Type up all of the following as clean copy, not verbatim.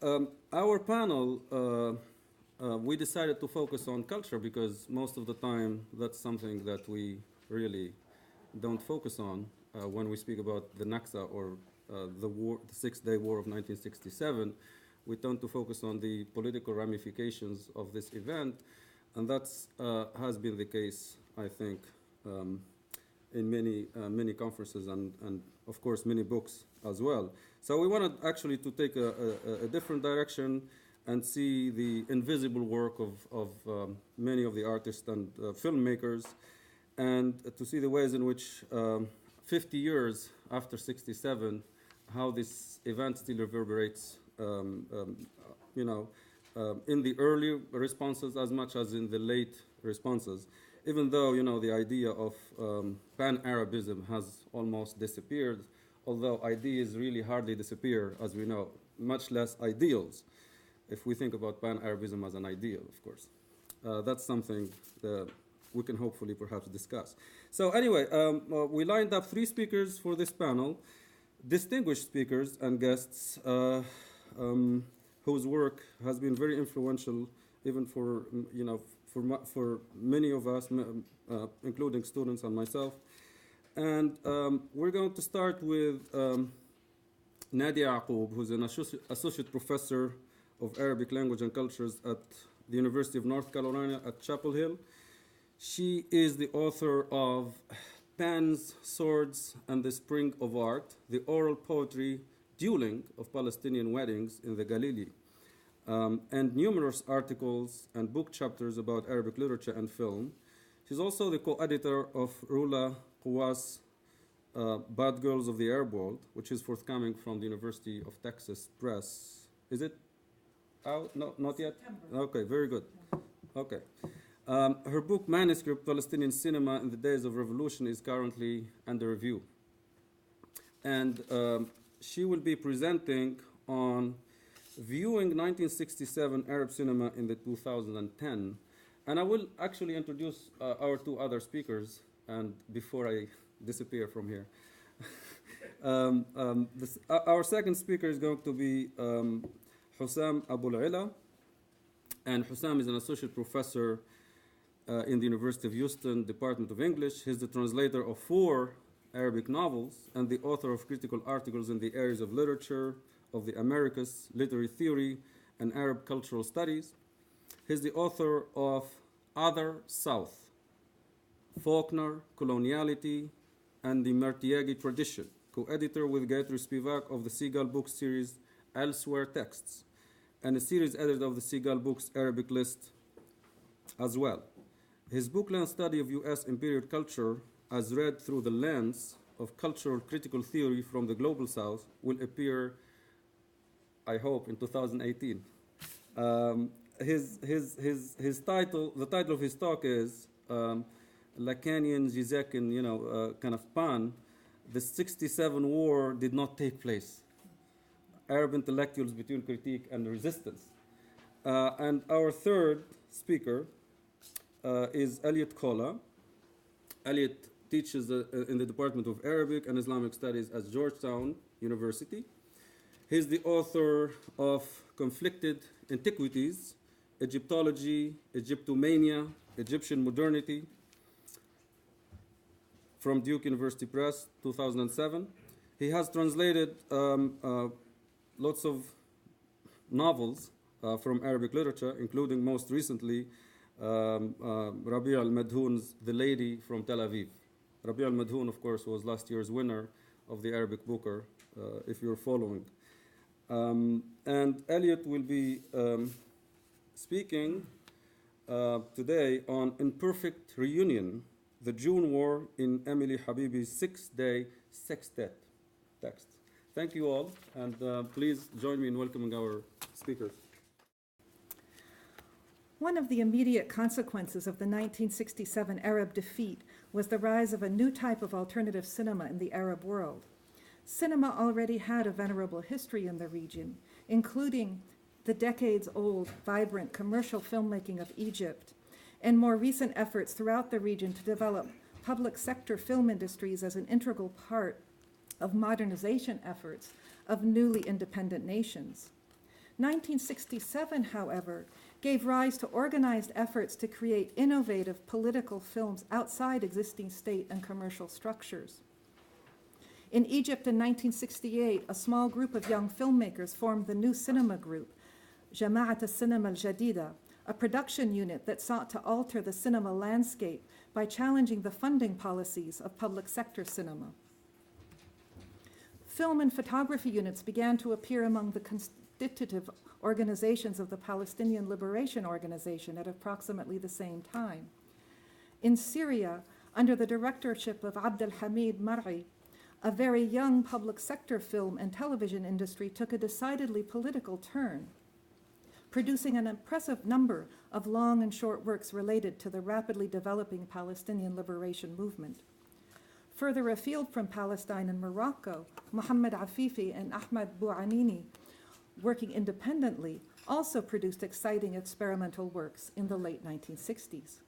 Our panel, we decided to focus on culture because most of the time that's something that we really don't focus on when we speak about the Naksa or the war, the Six-Day War of 1967. We tend to focus on the political ramifications of this event, and that's has been the case, I think, in many conferences and of course many books as well. So we wanted actually to take a different direction and see the invisible work of many of the artists and filmmakers, and to see the ways in which 50 years after 67, how this event still reverberates, in the early responses as much as in the late responses. Even though, the idea of pan-Arabism has almost disappeared, although ideas really hardly disappear, as we know, much less ideals, if we think about pan-Arabism as an ideal, of course. That's something that we can hopefully perhaps discuss. So anyway, we lined up 3 speakers for this panel, distinguished speakers and guests whose work has been very influential even for, for many of us, including students and myself. And we're going to start with Nadia Yaqub, who's an associate professor of Arabic language and cultures at the University of North Carolina at Chapel Hill. She is the author of Pans, Swords, and the Spring of Art, the oral poetry dueling of Palestinian weddings in the Galilee, and numerous articles and book chapters about Arabic literature and film. She's also the co-editor of Rula Quwas' Bad Girls of the Arab World, which is forthcoming from the University of Texas Press. Is it out? No, not yet? September. Okay, very good. Okay. Her book, Manuscript, Palestinian Cinema in the Days of Revolution, is currently under review. And she will be presenting on viewing 1967 Arab cinema in the 2010. And I will actually introduce our 2 other speakers, and before I disappear from here. Our second speaker is going to be Hosam Aboul-Ela. And Hosam is an associate professor in the University of Houston, Department of English. He's the translator of 4 Arabic novels and the author of critical articles in the areas of literature, of the Americas, literary theory, and Arab cultural studies. He's the author of Other South, Faulkner, Coloniality, and the Martiaghi Tradition, co-editor with Gayatri Spivak of the Seagull Books series Elsewhere Texts, and a series editor of the Seagull Books Arabic List as well. His book-length study of U.S. imperial culture, as read through the lens of cultural critical theory from the Global South, will appear, I hope, in 2018. His title, the title of his talk is Lacanian, Zizekian, kind of pun. The 67 war did not take place. Arab intellectuals between critique and resistance. And our third speaker is Elliott Colla. Elliott teaches in the Department of Arabic and Islamic Studies at Georgetown University. He's the author of Conflicted Antiquities, Egyptology, Egyptomania, Egyptian Modernity, from Duke University Press, 2007. He has translated lots of novels from Arabic literature, including most recently Rabi' al-Madhoun's The Lady from Tel Aviv. Rabi' al-Madhoun, of course, was last year's winner of the Arabic Booker, if you're following. And Elliott will be speaking today on Imperfect Reunion, the June War in Emily Habibi's 6-day sextet text. Thank you all, and please join me in welcoming our speakers. One of the immediate consequences of the 1967 Arab defeat was the rise of a new type of alternative cinema in the Arab world. Cinema already had a venerable history in the region, including the decades-old, vibrant commercial filmmaking of Egypt, and more recent efforts throughout the region to develop public sector film industries as an integral part of modernization efforts of newly independent nations. 1967, however, gave rise to organized efforts to create innovative political films outside existing state and commercial structures. In Egypt in 1968, a small group of young filmmakers formed the New Cinema Group, Jama'at al-Cinema al-Jadida, a production unit that sought to alter the cinema landscape by challenging the funding policies of public sector cinema. Film and photography units began to appear among the constitutive organizations of the Palestinian Liberation Organization at approximately the same time. In Syria, under the directorship of Abd al-Hamid Mar'i, a very young public sector film and television industry took a decidedly political turn, producing an impressive number of long and short works related to the rapidly developing Palestinian liberation movement. Further afield from Palestine and Morocco, Mohammed Afifi and Ahmed Bouanini, working independently, also produced exciting experimental works in the late 1960s.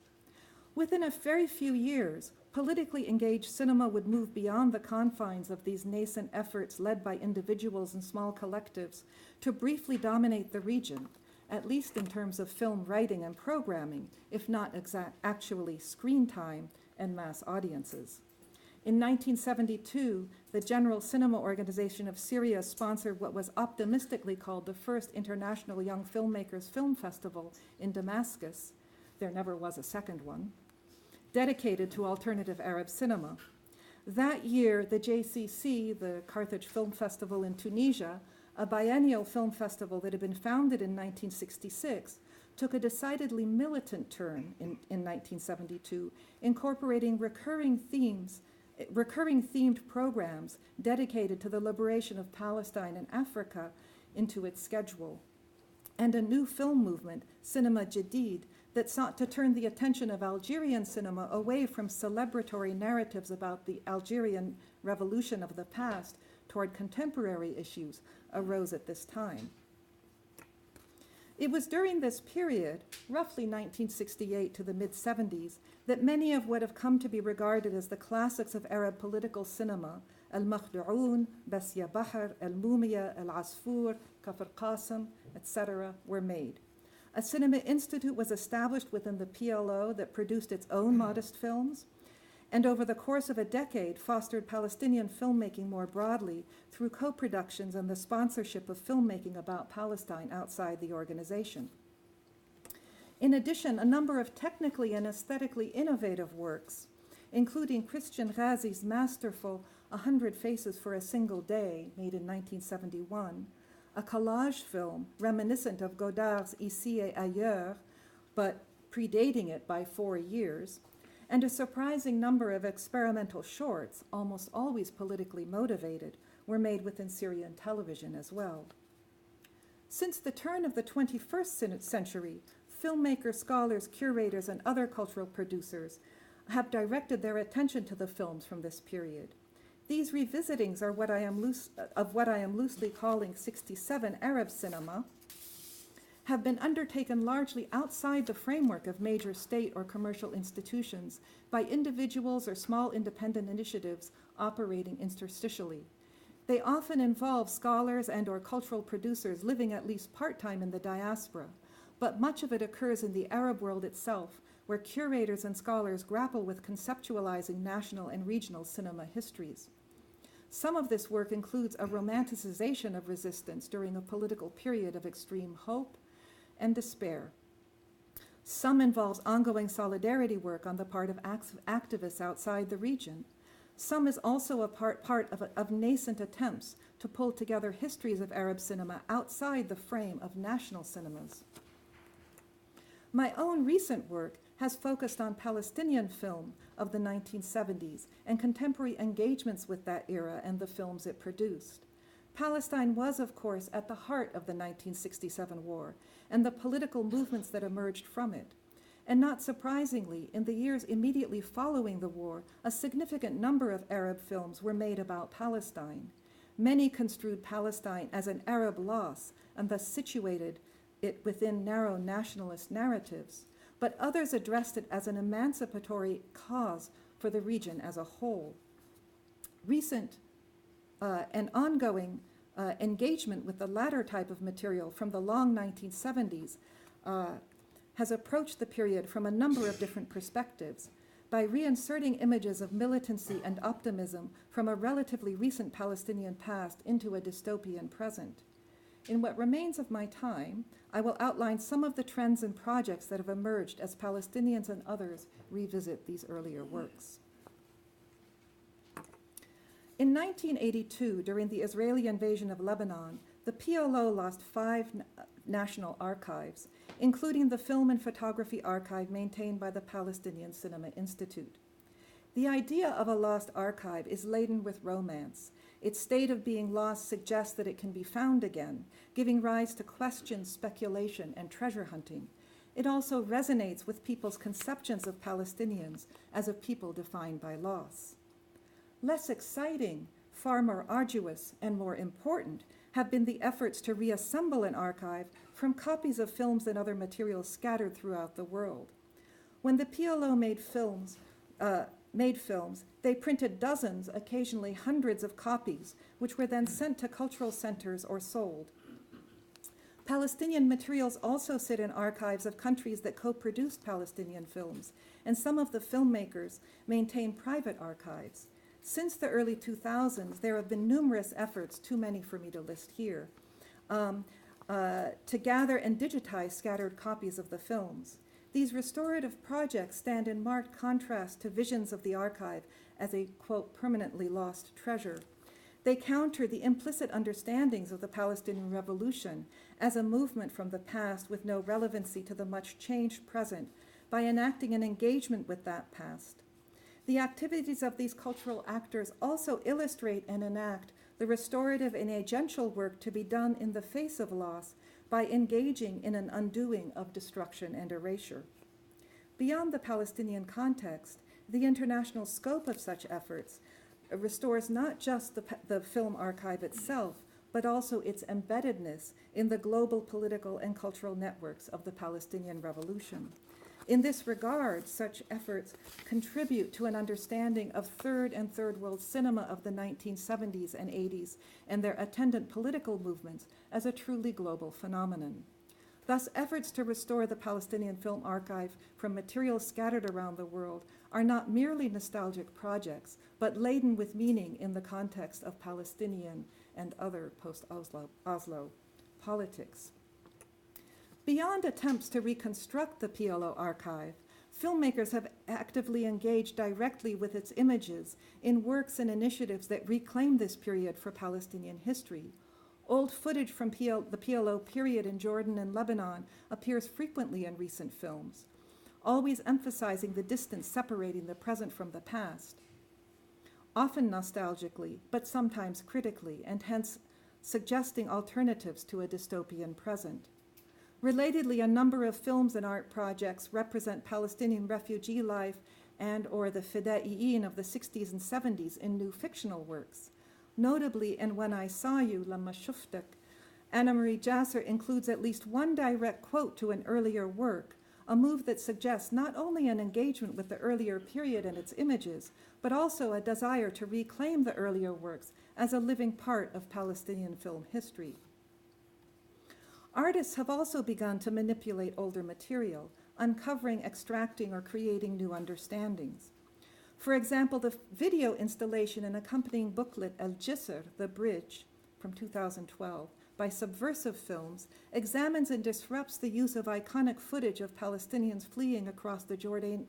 Within a very few years, politically engaged cinema would move beyond the confines of these nascent efforts led by individuals and small collectives to briefly dominate the region, at least in terms of film writing and programming, if not actually screen time and mass audiences. In 1972, the General Cinema Organization of Syria sponsored what was optimistically called the first International Young Filmmakers Film Festival in Damascus. There never was a second one, dedicated to alternative Arab cinema. That year, the JCC, the Carthage Film Festival in Tunisia, a biennial film festival that had been founded in 1966, took a decidedly militant turn in 1972, incorporating recurring themed programs dedicated to the liberation of Palestine and Africa into its schedule, and a new film movement, Cinema Jadid, that sought to turn the attention of Algerian cinema away from celebratory narratives about the Algerian revolution of the past toward contemporary issues, arose at this time. It was during this period, roughly 1968 to the mid-70s, that many of what have come to be regarded as the classics of Arab political cinema, Al-Makhdoun, Basya Bahar, Al-Mumia, Al-Asfour, Kafr Qasim, etc., were made. A cinema institute was established within the PLO that produced its own modest films, and over the course of a decade fostered Palestinian filmmaking more broadly through co-productions and the sponsorship of filmmaking about Palestine outside the organization. In addition, a number of technically and aesthetically innovative works, including Christian Ghazi's masterful 100 Faces for a Single Day, made in 1971, a collage film reminiscent of Godard's Ici et Ailleurs, but predating it by 4 years, and a surprising number of experimental shorts, almost always politically motivated, were made within Syrian television as well. Since the turn of the 21st century, filmmakers, scholars, curators, and other cultural producers have directed their attention to the films from this period. These revisitings are what I am loosely calling 67 Arab cinema, have been undertaken largely outside the framework of major state or commercial institutions by individuals or small independent initiatives operating interstitially. They often involve scholars and or cultural producers living at least part-time in the diaspora, but much of it occurs in the Arab world itself, where curators and scholars grapple with conceptualizing national and regional cinema histories. Some of this work includes a romanticization of resistance during a political period of extreme hope and despair. Some involves ongoing solidarity work on the part of activists outside the region. Some is also a part of nascent attempts to pull together histories of Arab cinema outside the frame of national cinemas. My own recent work has focused on Palestinian film of the 1970s and contemporary engagements with that era and the films it produced. Palestine was, of course, at the heart of the 1967 war and the political movements that emerged from it. And not surprisingly, in the years immediately following the war, a significant number of Arab films were made about Palestine. Many construed Palestine as an Arab loss and thus situated it within narrow nationalist narratives, but others addressed it as an emancipatory cause for the region as a whole. Recent and ongoing engagement with the latter type of material from the long 1970s has approached the period from a number of different perspectives by reinserting images of militancy and optimism from a relatively recent Palestinian past into a dystopian present. In what remains of my time, I will outline some of the trends and projects that have emerged as Palestinians and others revisit these earlier works. In 1982, during the Israeli invasion of Lebanon, the PLO lost 5 national archives, including the Film and Photography Archive maintained by the Palestinian Cinema Institute. The idea of a lost archive is laden with romance. Its state of being lost suggests that it can be found again, giving rise to questions, speculation, and treasure hunting. It also resonates with people's conceptions of Palestinians as a people defined by loss. Less exciting, far more arduous, and more important have been the efforts to reassemble an archive from copies of films and other materials scattered throughout the world. When the PLO made films, they printed dozens, occasionally hundreds of copies, which were then sent to cultural centers or sold. Palestinian materials also sit in archives of countries that co-produced Palestinian films, and some of the filmmakers maintain private archives. Since the early 2000s, there have been numerous efforts, too many for me to list here, to gather and digitize scattered copies of the films. These restorative projects stand in marked contrast to visions of the archive as a, quote, permanently lost treasure. They counter the implicit understandings of the Palestinian Revolution as a movement from the past with no relevancy to the much changed present by enacting an engagement with that past. The activities of these cultural actors also illustrate and enact the restorative and agential work to be done in the face of loss by engaging in an undoing of destruction and erasure. Beyond the Palestinian context, the international scope of such efforts restores not just the film archive itself, but also its embeddedness in the global political and cultural networks of the Palestinian Revolution. In this regard, such efforts contribute to an understanding of third and third world cinema of the 1970s and 80s and their attendant political movements as a truly global phenomenon. Thus, efforts to restore the Palestinian film archive from materials scattered around the world are not merely nostalgic projects, but laden with meaning in the context of Palestinian and other post-Oslo politics. Beyond attempts to reconstruct the PLO archive, filmmakers have actively engaged directly with its images in works and initiatives that reclaim this period for Palestinian history. Old footage from the PLO period in Jordan and Lebanon appears frequently in recent films, always emphasizing the distance separating the present from the past, often nostalgically, but sometimes critically, and hence suggesting alternatives to a dystopian present. Relatedly, a number of films and art projects represent Palestinian refugee life and or the Fidai'in of the 60s and 70s in new fictional works. Notably, in When I Saw You, Lama Shuftak, Anna Marie Jasser includes at least one direct quote to an earlier work, a move that suggests not only an engagement with the earlier period and its images, but also a desire to reclaim the earlier works as a living part of Palestinian film history. Artists have also begun to manipulate older material, uncovering, extracting, or creating new understandings. For example, the video installation and accompanying booklet El Jisr, The Bridge, from 2012, by Subversive Films, examines and disrupts the use of iconic footage of Palestinians fleeing across the Jordan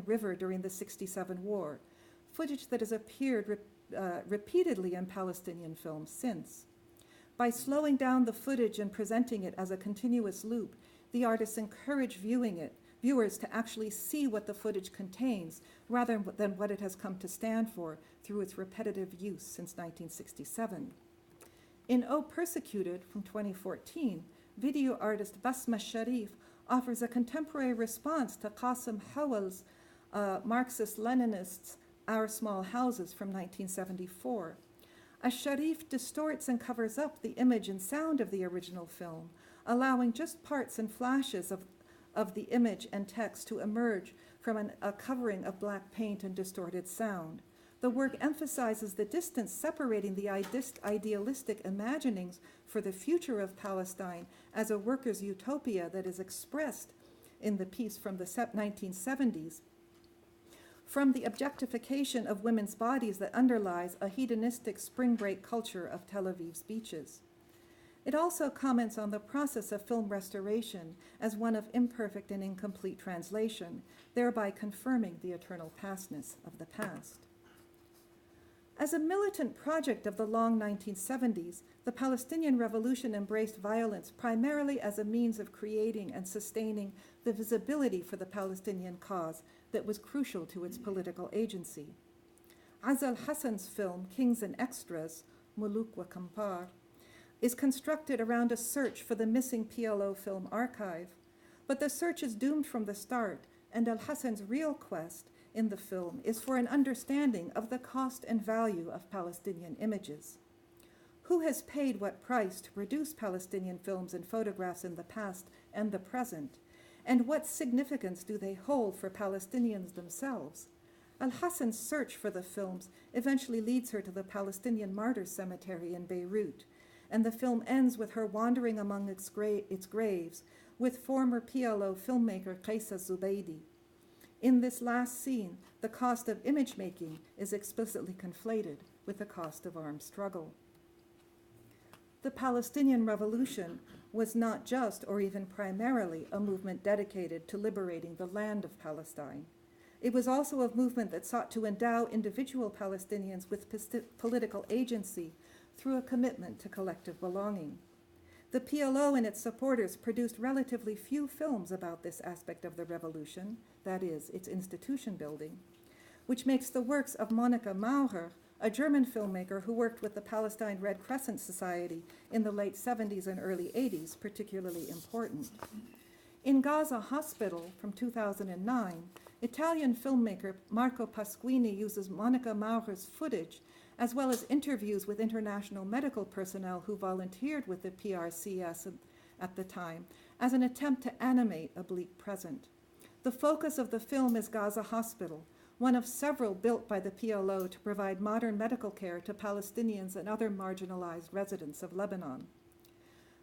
River during the '67 war, footage that has appeared repeatedly in Palestinian films since. By slowing down the footage and presenting it as a continuous loop, the artists encourage viewers to actually see what the footage contains rather than what it has come to stand for through its repetitive use since 1967. In O Persecuted from 2014, video artist Basma Sharif offers a contemporary response to Qasim Hawal's Marxist-Leninists' Our Small Houses from 1974. As Sharif distorts and covers up the image and sound of the original film, allowing just parts and flashes of the image and text to emerge from a covering of black paint and distorted sound. The work emphasizes the distance separating the idealistic imaginings for the future of Palestine as a workers' utopia that is expressed in the piece from the 1970s, from the objectification of women's bodies that underlies a hedonistic spring break culture of Tel Aviv's beaches. It also comments on the process of film restoration as one of imperfect and incomplete translation, thereby confirming the eternal pastness of the past. As a militant project of the long 1970s, the Palestinian Revolution embraced violence primarily as a means of creating and sustaining the visibility for the Palestinian cause that was crucial to its political agency. Azal Hassan's film, Kings and Extras, Muluk wa Kampar, is constructed around a search for the missing PLO film archive, but the search is doomed from the start, and Al-Hassan's real quest in the film is for an understanding of the cost and value of Palestinian images. Who has paid what price to produce Palestinian films and photographs in the past and the present, and what significance do they hold for Palestinians themselves? Al-Hassan's search for the films eventually leads her to the Palestinian Martyrs Cemetery in Beirut, and the film ends with her wandering among its graves with former PLO filmmaker Qaisa Zubaydi. In this last scene, the cost of image making is explicitly conflated with the cost of armed struggle. The Palestinian Revolution was not just or even primarily a movement dedicated to liberating the land of Palestine. It was also a movement that sought to endow individual Palestinians with political agency through a commitment to collective belonging. The PLO and its supporters produced relatively few films about this aspect of the revolution, that is, its institution building, which makes the works of Monika Maurer, a German filmmaker who worked with the Palestine Red Crescent Society in the late 70s and early 80s, particularly important. In Gaza Hospital from 2009, Italian filmmaker Marco Pasquini uses Monika Maurer's footage as well as interviews with international medical personnel who volunteered with the PRCS at the time, as an attempt to animate a bleak present. The focus of the film is Gaza Hospital, one of several built by the PLO to provide modern medical care to Palestinians and other marginalized residents of Lebanon.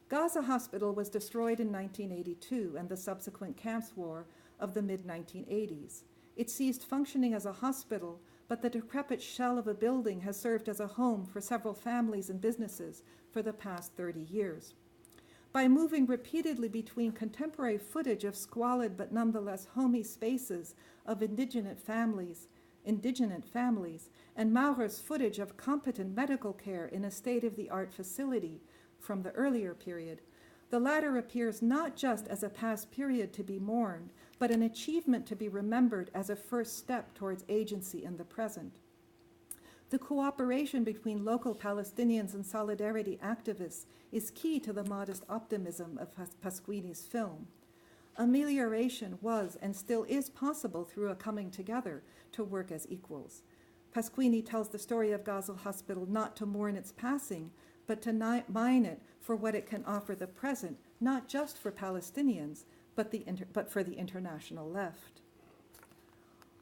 Gaza Hospital was destroyed in 1982 and the subsequent camps war of the mid-1980s. It ceased functioning as a hospital, but the decrepit shell of a building has served as a home for several families and businesses for the past 30 years. By moving repeatedly between contemporary footage of squalid but nonetheless homey spaces of indigent families, and Maurer's footage of competent medical care in a state-of-the-art facility from the earlier period, the latter appears not just as a past period to be mourned, but an achievement to be remembered as a first step towards agency in the present. The cooperation between local Palestinians and solidarity activists is key to the modest optimism of Pasquini's film. Amelioration was and still is possible through a coming together to work as equals. Pasquini tells the story of Gaza Hospital not to mourn its passing, but to mine it for what it can offer the present, not just for Palestinians, but for the international left.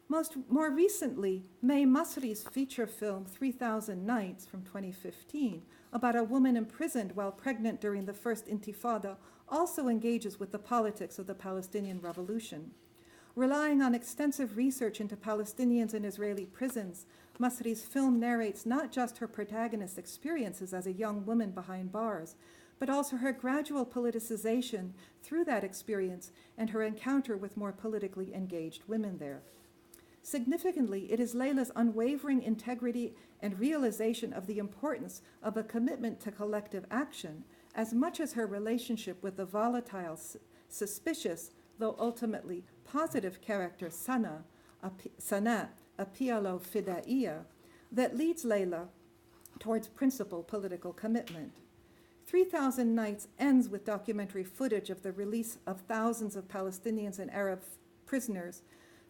More recently, May Masri's feature film 3,000 Nights from 2015, about a woman imprisoned while pregnant during the First Intifada, also engages with the politics of the Palestinian Revolution. Relying on extensive research into Palestinians in Israeli prisons, Masri's film narrates not just her protagonist's experiences as a young woman behind bars, but also her gradual politicization through that experience and her encounter with more politically engaged women there. Significantly, it is Layla's unwavering integrity and realization of the importance of a commitment to collective action, as much as her relationship with the volatile, suspicious, though ultimately positive character Sana, a PLO fidaiya, that leads Layla towards principled political commitment. 3,000 Nights ends with documentary footage of the release of thousands of Palestinians and Arab prisoners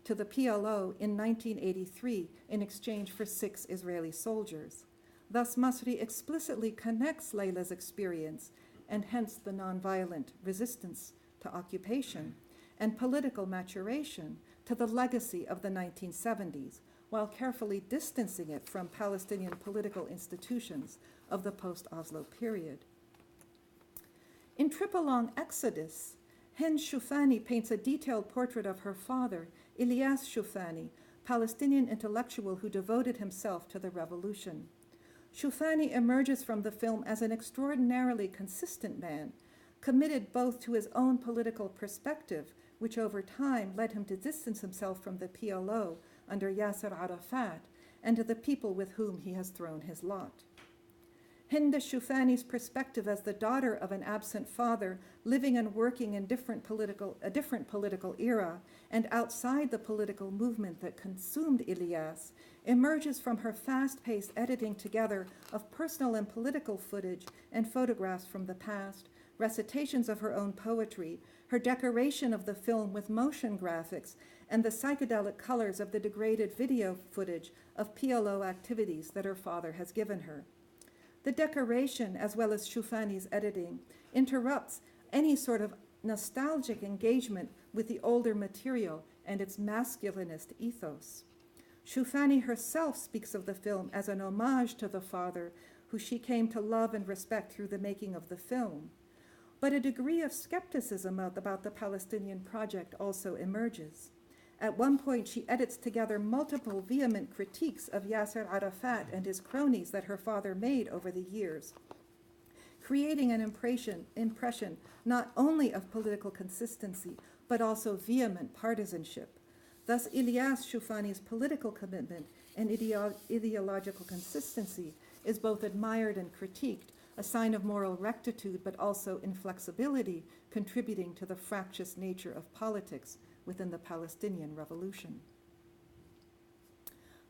to the PLO in 1983 in exchange for 6 Israeli soldiers. Thus, Masri explicitly connects Layla's experience, and hence the nonviolent resistance to occupation, and political maturation to the legacy of the 1970s, while carefully distancing it from Palestinian political institutions of the post-Oslo period. In Tripalong Exodus, Hind Shufani paints a detailed portrait of her father, Ilyas Shufani, Palestinian intellectual who devoted himself to the revolution. Shufani emerges from the film as an extraordinarily consistent man, committed both to his own political perspective, which over time led him to distance himself from the PLO under Yasser Arafat, and to the people with whom he has thrown his lot. Hind Shufani's perspective as the daughter of an absent father, living and working in a different political era, and outside the political movement that consumed Ilyas, emerges from her fast-paced editing together of personal and political footage and photographs from the past, recitations of her own poetry, her decoration of the film with motion graphics, and the psychedelic colors of the degraded video footage of PLO activities that her father has given her. The decoration, as well as Shufani's editing, interrupts any sort of nostalgic engagement with the older material and its masculinist ethos. Shufani herself speaks of the film as an homage to the father who she came to love and respect through the making of the film. But a degree of skepticism about the Palestinian project also emerges. At one point, she edits together multiple vehement critiques of Yasser Arafat and his cronies that her father made over the years, creating an impression not only of political consistency, but also vehement partisanship. Thus, Ilyas Shufani's political commitment and ideological consistency is both admired and critiqued, a sign of moral rectitude, but also inflexibility, contributing to the fractious nature of politics within the Palestinian Revolution.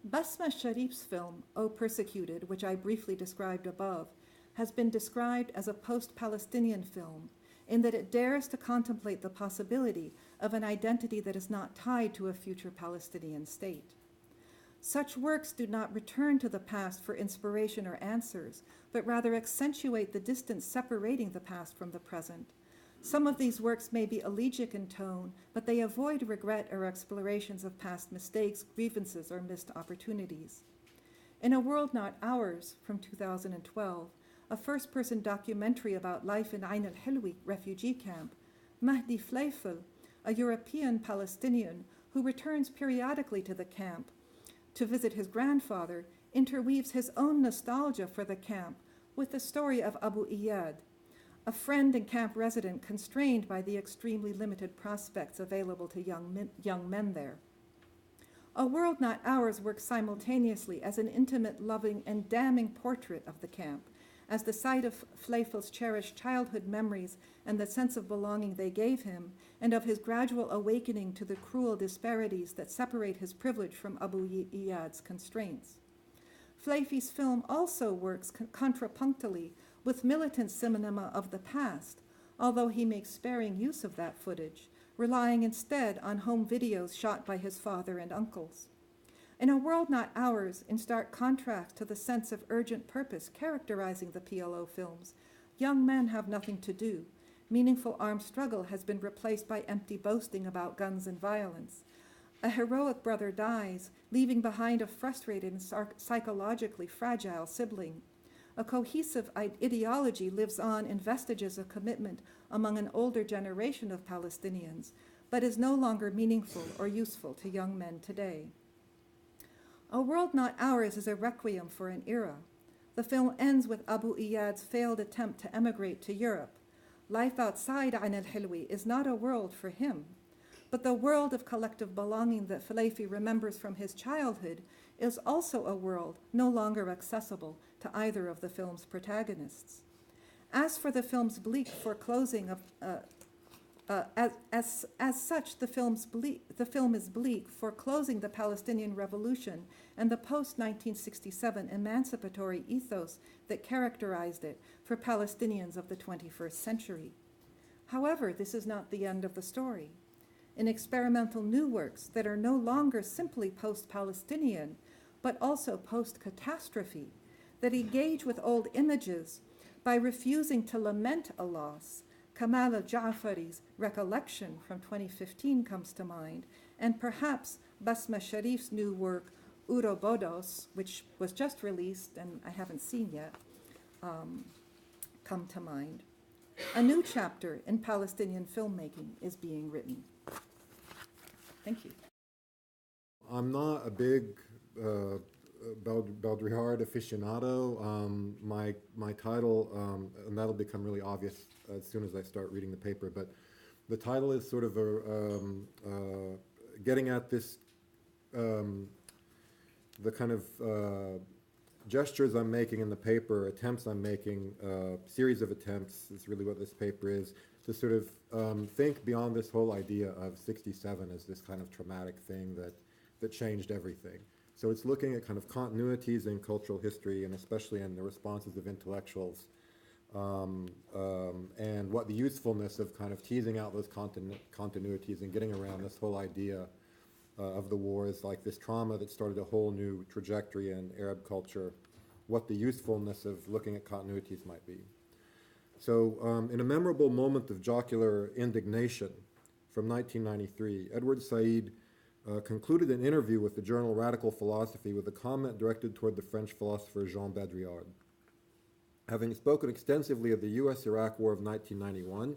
Basma Sharif's film, O Persecuted, which I briefly described above, has been described as a post-Palestinian film in that it dares to contemplate the possibility of an identity that is not tied to a future Palestinian state. Such works do not return to the past for inspiration or answers, but rather accentuate the distance separating the past from the present. Some of these works may be elegiac in tone, but they avoid regret or explorations of past mistakes, grievances, or missed opportunities. In A World Not Ours, from 2012, a first-person documentary about life in Ain al-Hilwi refugee camp, Mahdi Fleifel, a European Palestinian who returns periodically to the camp to visit his grandfather, interweaves his own nostalgia for the camp with the story of Aboul-Ela, a friend and camp resident constrained by the extremely limited prospects available to young men there. A World Not Ours works simultaneously as an intimate, loving, and damning portrait of the camp, as the site of Fleifel's cherished childhood memories and the sense of belonging they gave him, and of his gradual awakening to the cruel disparities that separate his privilege from Aboul-Ela's constraints. Fleifel's film also works contrapunctally with militant cinema of the past, although he makes sparing use of that footage, relying instead on home videos shot by his father and uncles. In A World Not Ours, in stark contrast to the sense of urgent purpose characterizing the PLO films, young men have nothing to do. Meaningful armed struggle has been replaced by empty boasting about guns and violence. A heroic brother dies, leaving behind a frustrated and psychologically fragile sibling. A cohesive ideology lives on in vestiges of commitment among an older generation of Palestinians, but is no longer meaningful or useful to young men today. A World Not Ours is a requiem for an era. The film ends with Aboul-Ela's failed attempt to emigrate to Europe. Life outside Ain al-Hilwi is not a world for him, but the world of collective belonging that Fleifi remembers from his childhood is also a world no longer accessible to either of the film's protagonists. As for the film's bleak foreclosing of, as such, the film is bleak, foreclosing the Palestinian Revolution and the post-1967 emancipatory ethos that characterized it for Palestinians of the 21st century. However, this is not the end of the story. In experimental new works that are no longer simply post-Palestinian, but also post-catastrophe, that engage with old images by refusing to lament a loss, Kamal al-Ja'fari's Recollection from 2015 comes to mind, and perhaps Basma Sharif's new work, Uroboros, which was just released and I haven't seen yet, come to mind. A new chapter in Palestinian filmmaking is being written. Thank you. I'm not a big Baudrillard aficionado. My title, and that'll become really obvious as soon as I start reading the paper, but the title is sort of getting at this, the kind of gestures I'm making in the paper, attempts I'm making, series of attempts is really what this paper is, to sort of think beyond this whole idea of 67 as this kind of traumatic thing that changed everything. So it's looking at kind of continuities in cultural history, and especially in the responses of intellectuals, and what the usefulness of kind of teasing out those continuities and getting around this whole idea of the war is like this trauma that started a whole new trajectory in Arab culture, what the usefulness of looking at continuities might be. So in a memorable moment of jocular indignation from 1993, Edward Said concluded an interview with the journal Radical Philosophy with a comment directed toward the French philosopher Jean Baudrillard. Having spoken extensively of the U.S.-Iraq War of 1991,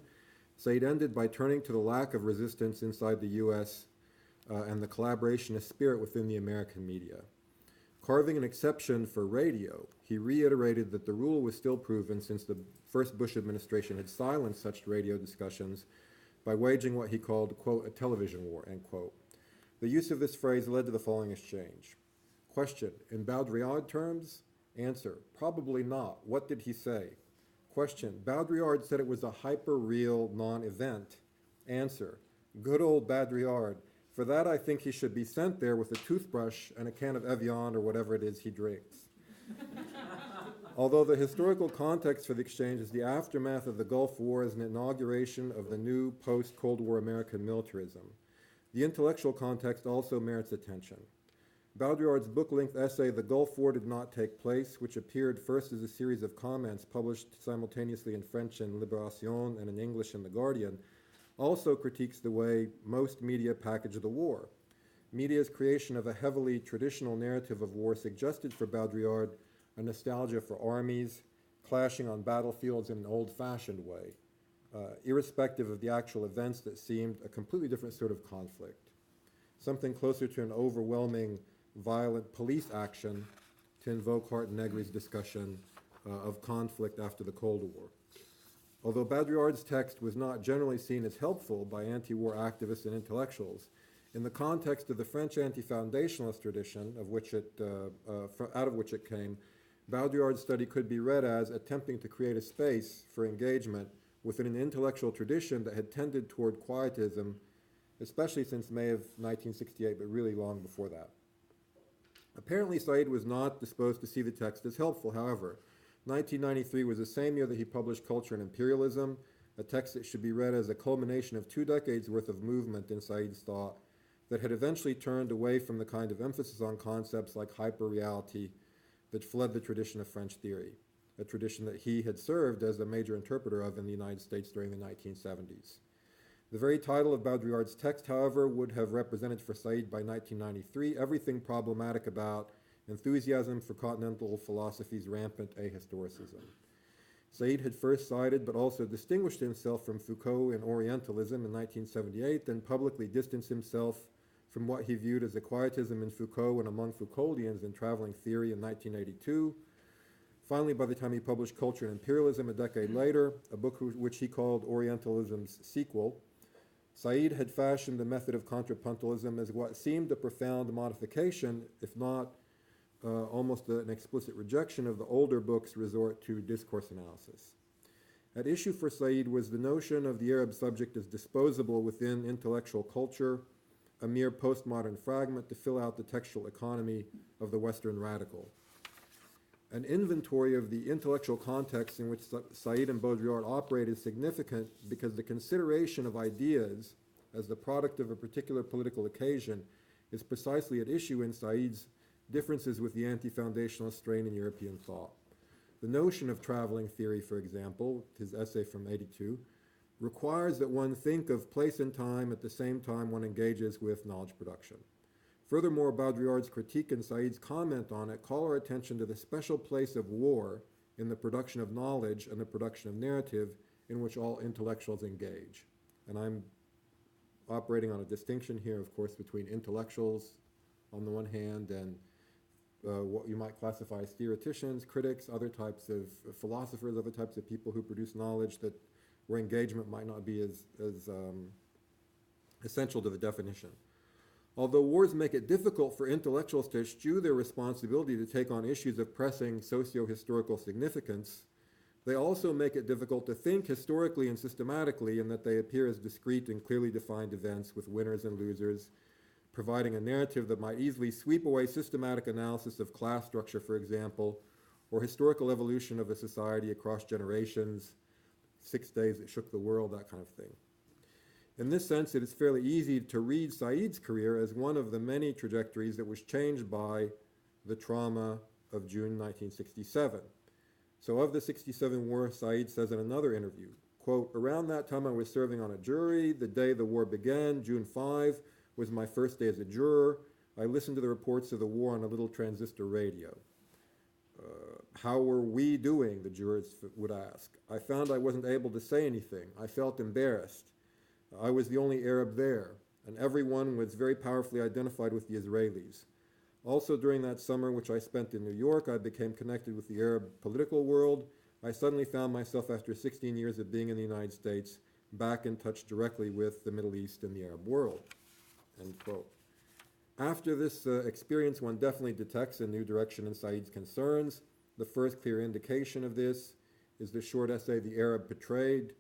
Said ended by turning to the lack of resistance inside the U.S. And the collaborationist spirit within the American media. Carving an exception for radio, he reiterated that the rule was still proven since the first Bush administration had silenced such radio discussions by waging what he called, quote, a television war, end quote. The use of this phrase led to the following exchange. Question, in Baudrillard terms? Answer, probably not. What did he say? Question, Baudrillard said it was a hyper-real non-event. Answer, good old Baudrillard. For that, I think he should be sent there with a toothbrush and a can of Evian or whatever it is he drinks. Although the historical context for the exchange is the aftermath of the Gulf War as an inauguration of the new post-Cold War American militarism, the intellectual context also merits attention. Baudrillard's book-length essay, The Gulf War Did Not Take Place, which appeared first as a series of comments published simultaneously in French in Libération and in English in The Guardian, also critiques the way most media package the war. Media's creation of a heavily traditional narrative of war suggested for Baudrillard a nostalgia for armies clashing on battlefields in an old-fashioned way, irrespective of the actual events that seemed a completely different sort of conflict, something closer to an overwhelming violent police action to invoke Hart and Negri's discussion of conflict after the Cold War. Although Baudrillard's text was not generally seen as helpful by anti-war activists and intellectuals, in the context of the French anti-foundationalist tradition of which out of which it came, Baudrillard's study could be read as attempting to create a space for engagement within an intellectual tradition that had tended toward quietism, especially since May of 1968, but really long before that. Apparently, Said was not disposed to see the text as helpful, however. 1993 was the same year that he published Culture and Imperialism, a text that should be read as a culmination of 2 decades worth of movement in Said's thought that had eventually turned away from the kind of emphasis on concepts like hyper-reality that fled the tradition of French theory, a tradition that he had served as a major interpreter of in the United States during the 1970s. The very title of Baudrillard's text, however, would have represented for Said by 1993 everything problematic about enthusiasm for continental philosophy's rampant ahistoricism. Said had first sided but also distinguished himself from Foucault in Orientalism in 1978, then publicly distanced himself from what he viewed as a quietism in Foucault and among Foucauldians in Traveling Theory in 1982. Finally, by the time he published Culture and Imperialism a decade later, a book which he called Orientalism's sequel, Said had fashioned the method of contrapuntalism as what seemed a profound modification, if not almost an explicit rejection of the older book's resort to discourse analysis. At issue for Said was the notion of the Arab subject as disposable within intellectual culture, a mere postmodern fragment to fill out the textual economy of the Western radical. An inventory of the intellectual context in which Said and Baudrillard operate is significant because the consideration of ideas as the product of a particular political occasion is precisely at issue in Said's differences with the anti-foundationalist strain in European thought. The notion of traveling theory, for example, his essay from 82, requires that one think of place and time at the same time one engages with knowledge production. Furthermore, Baudrillard's critique and Said's comment on it call our attention to the special place of war in the production of knowledge and the production of narrative in which all intellectuals engage. And I'm operating on a distinction here, of course, between intellectuals on the one hand and what you might classify as theoreticians, critics, other types of philosophers, other types of people who produce knowledge that where engagement might not be as essential to the definition. Although wars make it difficult for intellectuals to eschew their responsibility to take on issues of pressing socio-historical significance, they also make it difficult to think historically and systematically in that they appear as discrete and clearly defined events with winners and losers, providing a narrative that might easily sweep away systematic analysis of class structure, for example, or historical evolution of a society across generations, 6 days that shook the world, that kind of thing. In this sense, it is fairly easy to read Said's career as one of the many trajectories that was changed by the trauma of June 1967. So of the 67 war, Said says in another interview, quote, "Around that time I was serving on a jury. The day the war began, June 5, was my first day as a juror. I listened to the reports of the war on a little transistor radio. How were we doing, the jurors would ask. I found I wasn't able to say anything. I felt embarrassed. I was the only Arab there, and everyone was very powerfully identified with the Israelis. Also during that summer, which I spent in New York, I became connected with the Arab political world. I suddenly found myself, after 16 years of being in the United States, back in touch directly with the Middle East and the Arab world." End quote. After this experience, one definitely detects a new direction in Said's concerns. The first clear indication of this is the short essay, "The Arab Betrayed,"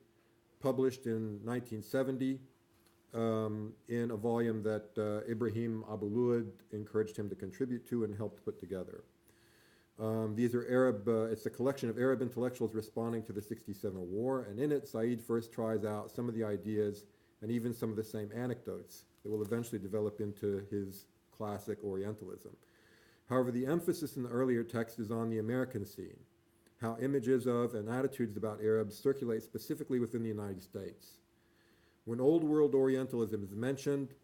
published in 1970 in a volume that Ibrahim Aboul-Ela encouraged him to contribute to and helped put together. These are it's a collection of Arab intellectuals responding to the 67 war, and in it, Said first tries out some of the ideas and even some of the same anecdotes that will eventually develop into his classic Orientalism. However, the emphasis in the earlier text is on the American scene, how images of and attitudes about Arabs circulate specifically within the United States. When Old World Orientalism is mentioned,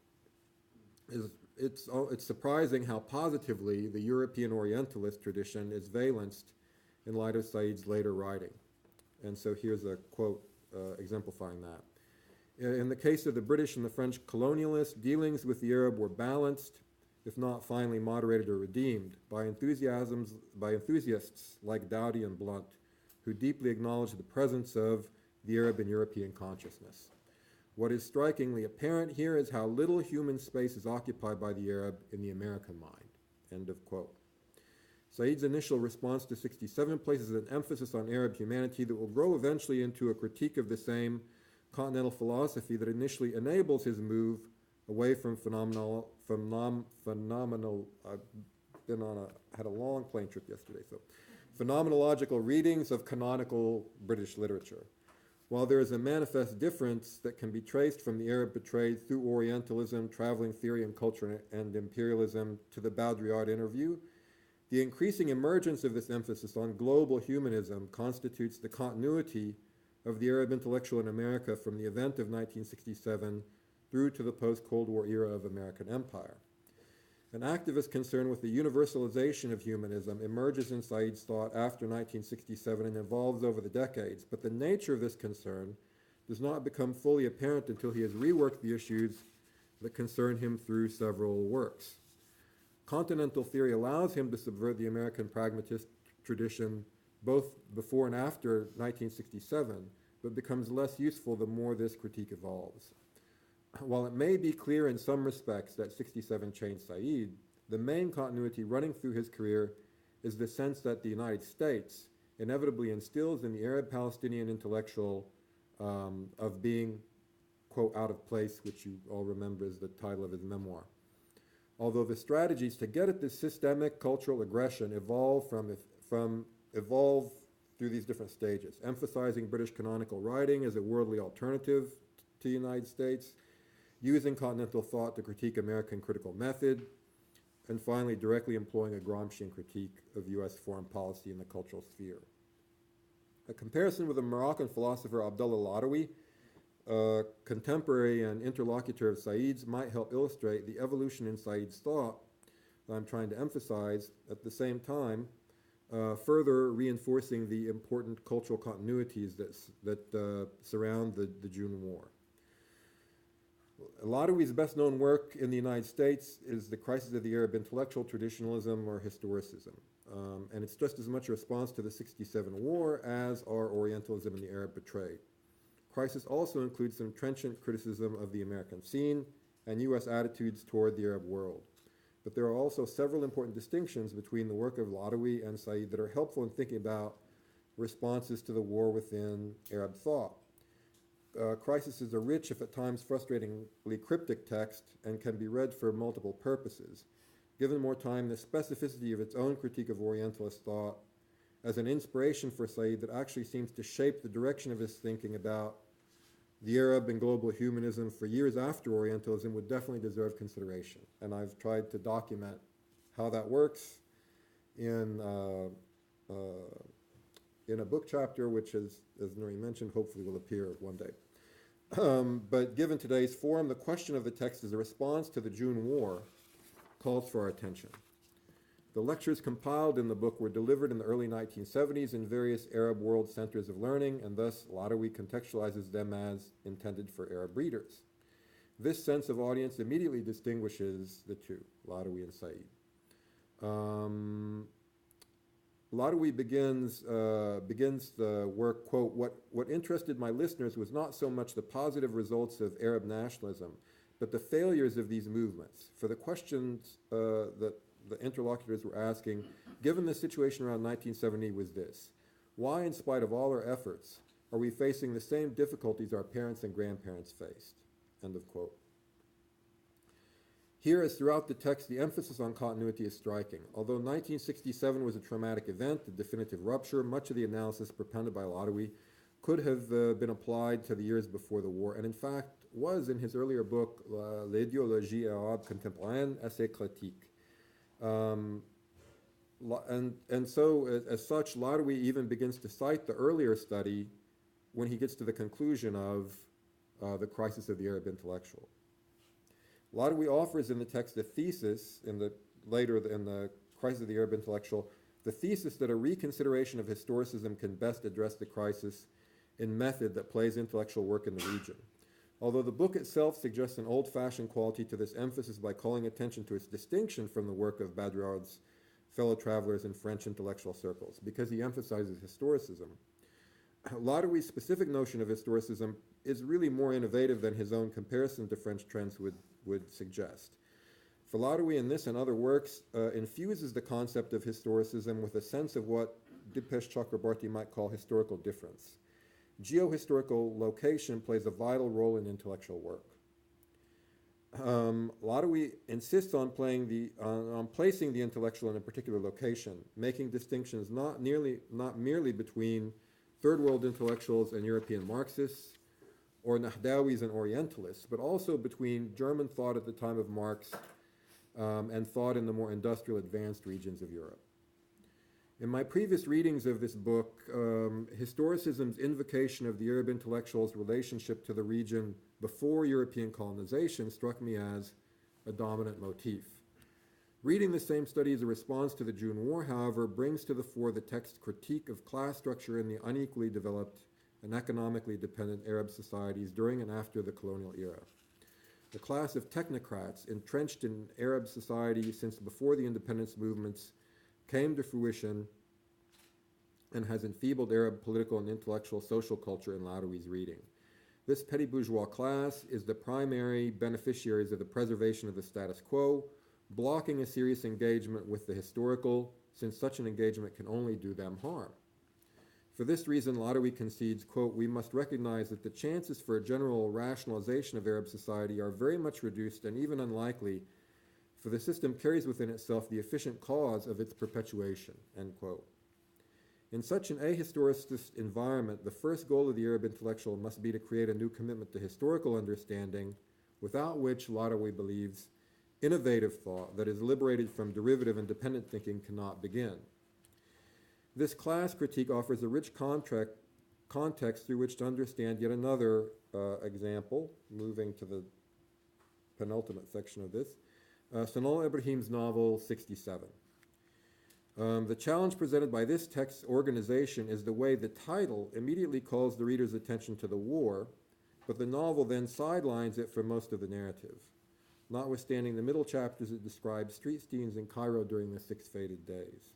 it's surprising how positively the European Orientalist tradition is valenced in light of Said's later writing. And so here's a quote exemplifying that. In the case of the British and the French colonialists, dealings with the Arab were balanced, if not finally moderated or redeemed, by enthusiasts like Doughty and Blunt, who deeply acknowledge the presence of the Arab in European consciousness. What is strikingly apparent here is how little human space is occupied by the Arab in the American mind. End of quote. Said's initial response to 67 places an emphasis on Arab humanity that will grow eventually into a critique of the same continental philosophy that initially enables his move away from phenomenal. I've had a long plane trip yesterday, so phenomenological readings of canonical British literature. While there is a manifest difference that can be traced from the Arab betrayed through Orientalism, traveling theory and culture and imperialism to the Baudrillard interview, the increasing emergence of this emphasis on global humanism constitutes the continuity of the Arab intellectual in America from the event of 1967 through to the post-Cold War era of American empire. An activist concern with the universalization of humanism emerges in Said's thought after 1967 and evolves over the decades, but the nature of this concern does not become fully apparent until he has reworked the issues that concern him through several works. Continental theory allows him to subvert the American pragmatist tradition both before and after 1967, but becomes less useful the more this critique evolves. While it may be clear in some respects that 67 changed Said, the main continuity running through his career is the sense that the United States inevitably instills in the Arab-Palestinian intellectual of being, quote, out of place, which you all remember is the title of his memoir. Although the strategies to get at this systemic cultural aggression evolve through these different stages, emphasizing British canonical writing as a worldly alternative to the United States, using continental thought to critique American critical method, and finally directly employing a Gramscian critique of U.S. foreign policy in the cultural sphere. A comparison with the Moroccan philosopher Abdullah Ladawi contemporary and interlocutor of Said's might help illustrate the evolution in Said's thought that I'm trying to emphasize, at the same time further reinforcing the important cultural continuities that surround the June War. Ladawi's best known work in the United States is The Crisis of the Arab Intellectual, Traditionalism or Historicism. And it's just as much a response to the '67 war as are Orientalism and the Arab Portrait. Crisis also includes some trenchant criticism of the American scene and U.S. attitudes toward the Arab world. But there are also several important distinctions between the work of Ladawi and Said that are helpful in thinking about responses to the war within Arab thought. Crisis is a rich, if at times frustratingly cryptic text, and can be read for multiple purposes. Given more time, the specificity of its own critique of Orientalist thought as an inspiration for Said that actually seems to shape the direction of his thinking about the Arab and global humanism for years after Orientalism would definitely deserve consideration. And I've tried to document how that works in a book chapter, which, as Nuri mentioned, hopefully will appear one day. But given today's forum, the question of the text as a response to the June War calls for our attention. The lectures compiled in the book were delivered in the early 1970s in various Arab world centers of learning, and thus Ladawi contextualizes them as intended for Arab readers. This sense of audience immediately distinguishes the two, Ladawi and Said. Ladawi begins the work, quote, what interested my listeners was not so much the positive results of Arab nationalism, but the failures of these movements. For the questions that the interlocutors were asking, given the situation around 1970, was this: why, in spite of all our efforts, are we facing the same difficulties our parents and grandparents faced? End of quote. Here, as throughout the text, the emphasis on continuity is striking. Although 1967 was a traumatic event, a definitive rupture, much of the analysis propounded by Ladawi could have been applied to the years before the war, and in fact was in his earlier book, L'idéologie arabe contemporaine, essai critique. And so, as such, Ladawi even begins to cite the earlier study when he gets to the conclusion of the crisis of the Arab intellectual. Ladawi offers in the text a thesis, in the crisis of the Arab intellectual, the thesis that a reconsideration of historicism can best address the crisis in method that plays intellectual work in the region. Although the book itself suggests an old-fashioned quality to this emphasis by calling attention to its distinction from the work of Baudrillard's fellow travelers in French intellectual circles, because he emphasizes historicism. Ladawi's specific notion of historicism is really more innovative than his own comparison to French trends would suggest. For Ladawi, in this and other works, infuses the concept of historicism with a sense of what Dipesh Chakrabarti might call historical difference. Geohistorical location plays a vital role in intellectual work. Ladawi insists on placing the intellectual in a particular location, making distinctions not merely between third world intellectuals and European Marxists, or Nahdawis and Orientalists, but also between German thought at the time of Marx and thought in the more industrial advanced regions of Europe. In my previous readings of this book, historicism's invocation of the Arab intellectual's relationship to the region before European colonization struck me as a dominant motif. Reading the same study as a response to the June War, however, brings to the fore the text's critique of class structure in the unequally developed and economically dependent Arab societies during and after the colonial era. The class of technocrats entrenched in Arab society since before the independence movements came to fruition and has enfeebled Arab political and intellectual social culture in Ladawi's reading. This petty bourgeois class is the primary beneficiaries of the preservation of the status quo, blocking a serious engagement with the historical, since such an engagement can only do them harm. For this reason, Ladawi concedes, quote, we must recognize that the chances for a general rationalization of Arab society are very much reduced and even unlikely, for the system carries within itself the efficient cause of its perpetuation, end quote. In such an ahistoricist environment, the first goal of the Arab intellectual must be to create a new commitment to historical understanding, without which, Ladawi believes, innovative thought that is liberated from derivative and dependent thinking cannot begin. This class critique offers a rich context through which to understand yet another example, moving to the penultimate section of this, Sanal Ibrahim's novel 67. The challenge presented by this text's organization is the way the title immediately calls the reader's attention to the war, but the novel then sidelines it for most of the narrative. Notwithstanding the middle chapters, it describes street scenes in Cairo during the 6 fated days.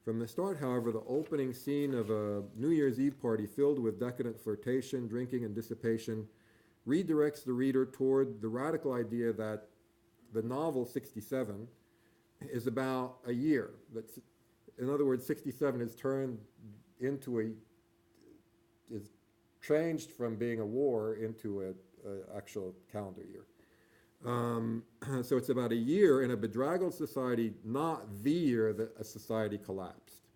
From the start, however, the opening scene of a New Year's Eve party filled with decadent flirtation, drinking, and dissipation redirects the reader toward the radical idea that the novel 67 is about a year. That's, in other words, 67 is turned into is changed from being a war into a actual calendar year. So it's about a year in a bedraggled society, not the year that a society collapsed.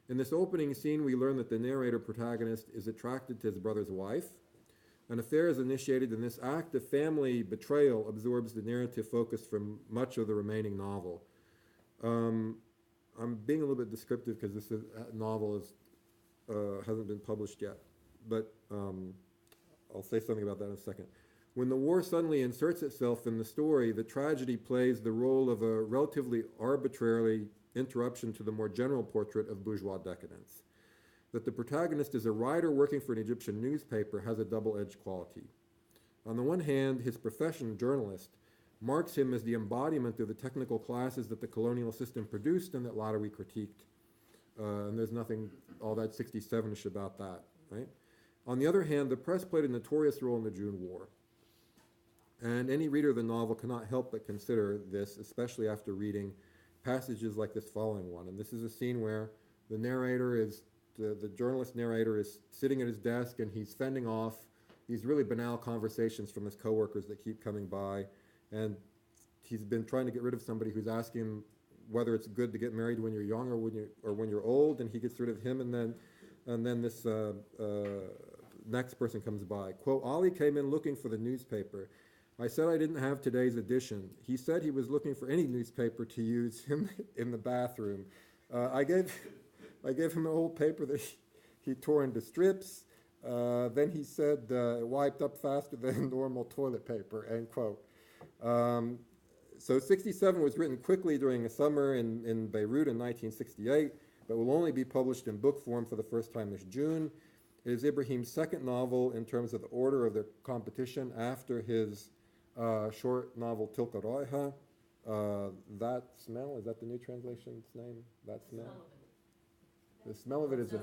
In this opening scene, we learn that the narrator protagonist is attracted to his brother's wife. An affair is initiated, and this act of family betrayal absorbs the narrative focus from much of the remaining novel. I'm being a little bit descriptive because this novel hasn't been published yet, but I'll say something about that in a second. When the war suddenly inserts itself in the story, the tragedy plays the role of a relatively arbitrary interruption to the more general portrait of bourgeois decadence. That the protagonist is a writer working for an Egyptian newspaper has a double-edged quality. On the one hand, his profession, journalist, marks him as the embodiment of the technical classes that the colonial system produced and that latter we critiqued. And there's nothing all that 67-ish about that, right? On the other hand, the press played a notorious role in the June War. And any reader of the novel cannot help but consider this, especially after reading passages like this following one. And this is a scene where the narrator is, the journalist narrator is sitting at his desk and he's fending off these really banal conversations from his coworkers that keep coming by. And he's been trying to get rid of somebody who's asking him whether it's good to get married when you're young or when you're old, and he gets rid of him, and then this next person comes by. Quote, Ali came in looking for the newspaper. I said I didn't have today's edition. He said he was looking for any newspaper to use in the bathroom. I gave him an old paper that he tore into strips. Then he said it wiped up faster than normal toilet paper, end quote. So 67 was written quickly during a summer in Beirut in 1968, but will only be published in book form for the first time this June. It is Ibrahim's second novel in terms of the order of the competition after his short novel Tilka Raiha. That Smell, is that the new translation's name? That Smell? The Smell of It is a...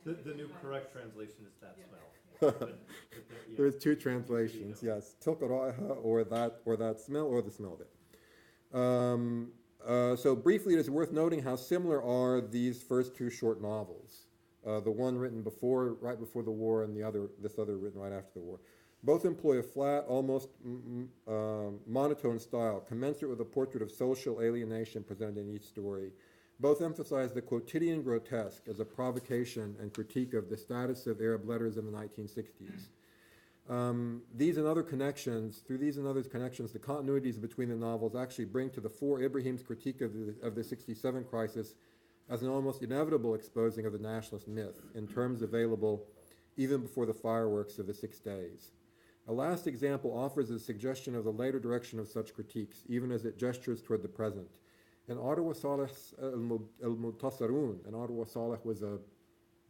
The new correct translation is That Smell. There's two translations, yes. Tilka Raiha, or that smell, or the smell of it. So briefly, it is worth noting how similar are these first two short novels. The one written right before the war, and this other written right after the war. Both employ a flat, almost monotone style, commensurate with a portrait of social alienation presented in each story. Both emphasize the quotidian grotesque as a provocation and critique of the status of Arab letters in the 1960s. Through these and other connections, the continuities between the novels actually bring to the fore Ibrahim's critique of the 67 crisis as an almost inevitable exposing of the nationalist myth in terms available even before the fireworks of the 6 days. A last example offers a suggestion of the later direction of such critiques, even as it gestures toward the present. In Arwa Saleh's al-Muntasirun, and Arwa Saleh was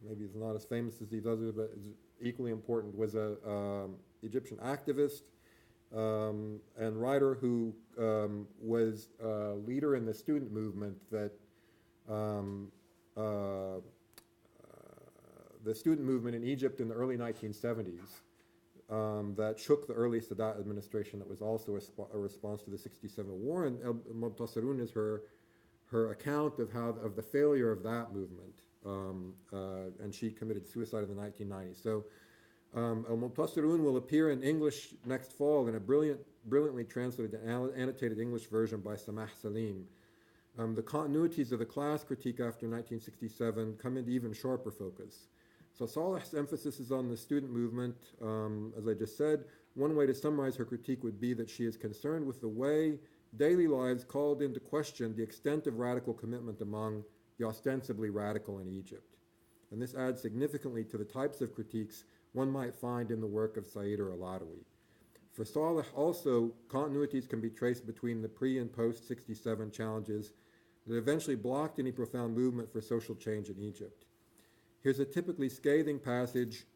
maybe it's not as famous as these others, but is equally important, was a Egyptian activist and writer who was a leader in the student movement the student movement in Egypt in the early 1970s that shook the early Sadat administration, that was also a response to the 67 war, and al-Muntasirun is her account of the failure of that movement, and she committed suicide in the 1990s. So al-Muntasirun will appear in English next fall in a brilliantly translated and annotated English version by Samah Salim. The continuities of the class critique after 1967 come into even sharper focus. So Saleh's emphasis is on the student movement. As I just said, one way to summarize her critique would be that she is concerned with the way daily lives called into question the extent of radical commitment among the ostensibly radical in Egypt. and this adds significantly to the types of critiques one might find in the work of Said or Alawi. For Saleh also, continuities can be traced between the pre- and post-67 challenges that eventually blocked any profound movement for social change in Egypt. Here's a typically scathing passage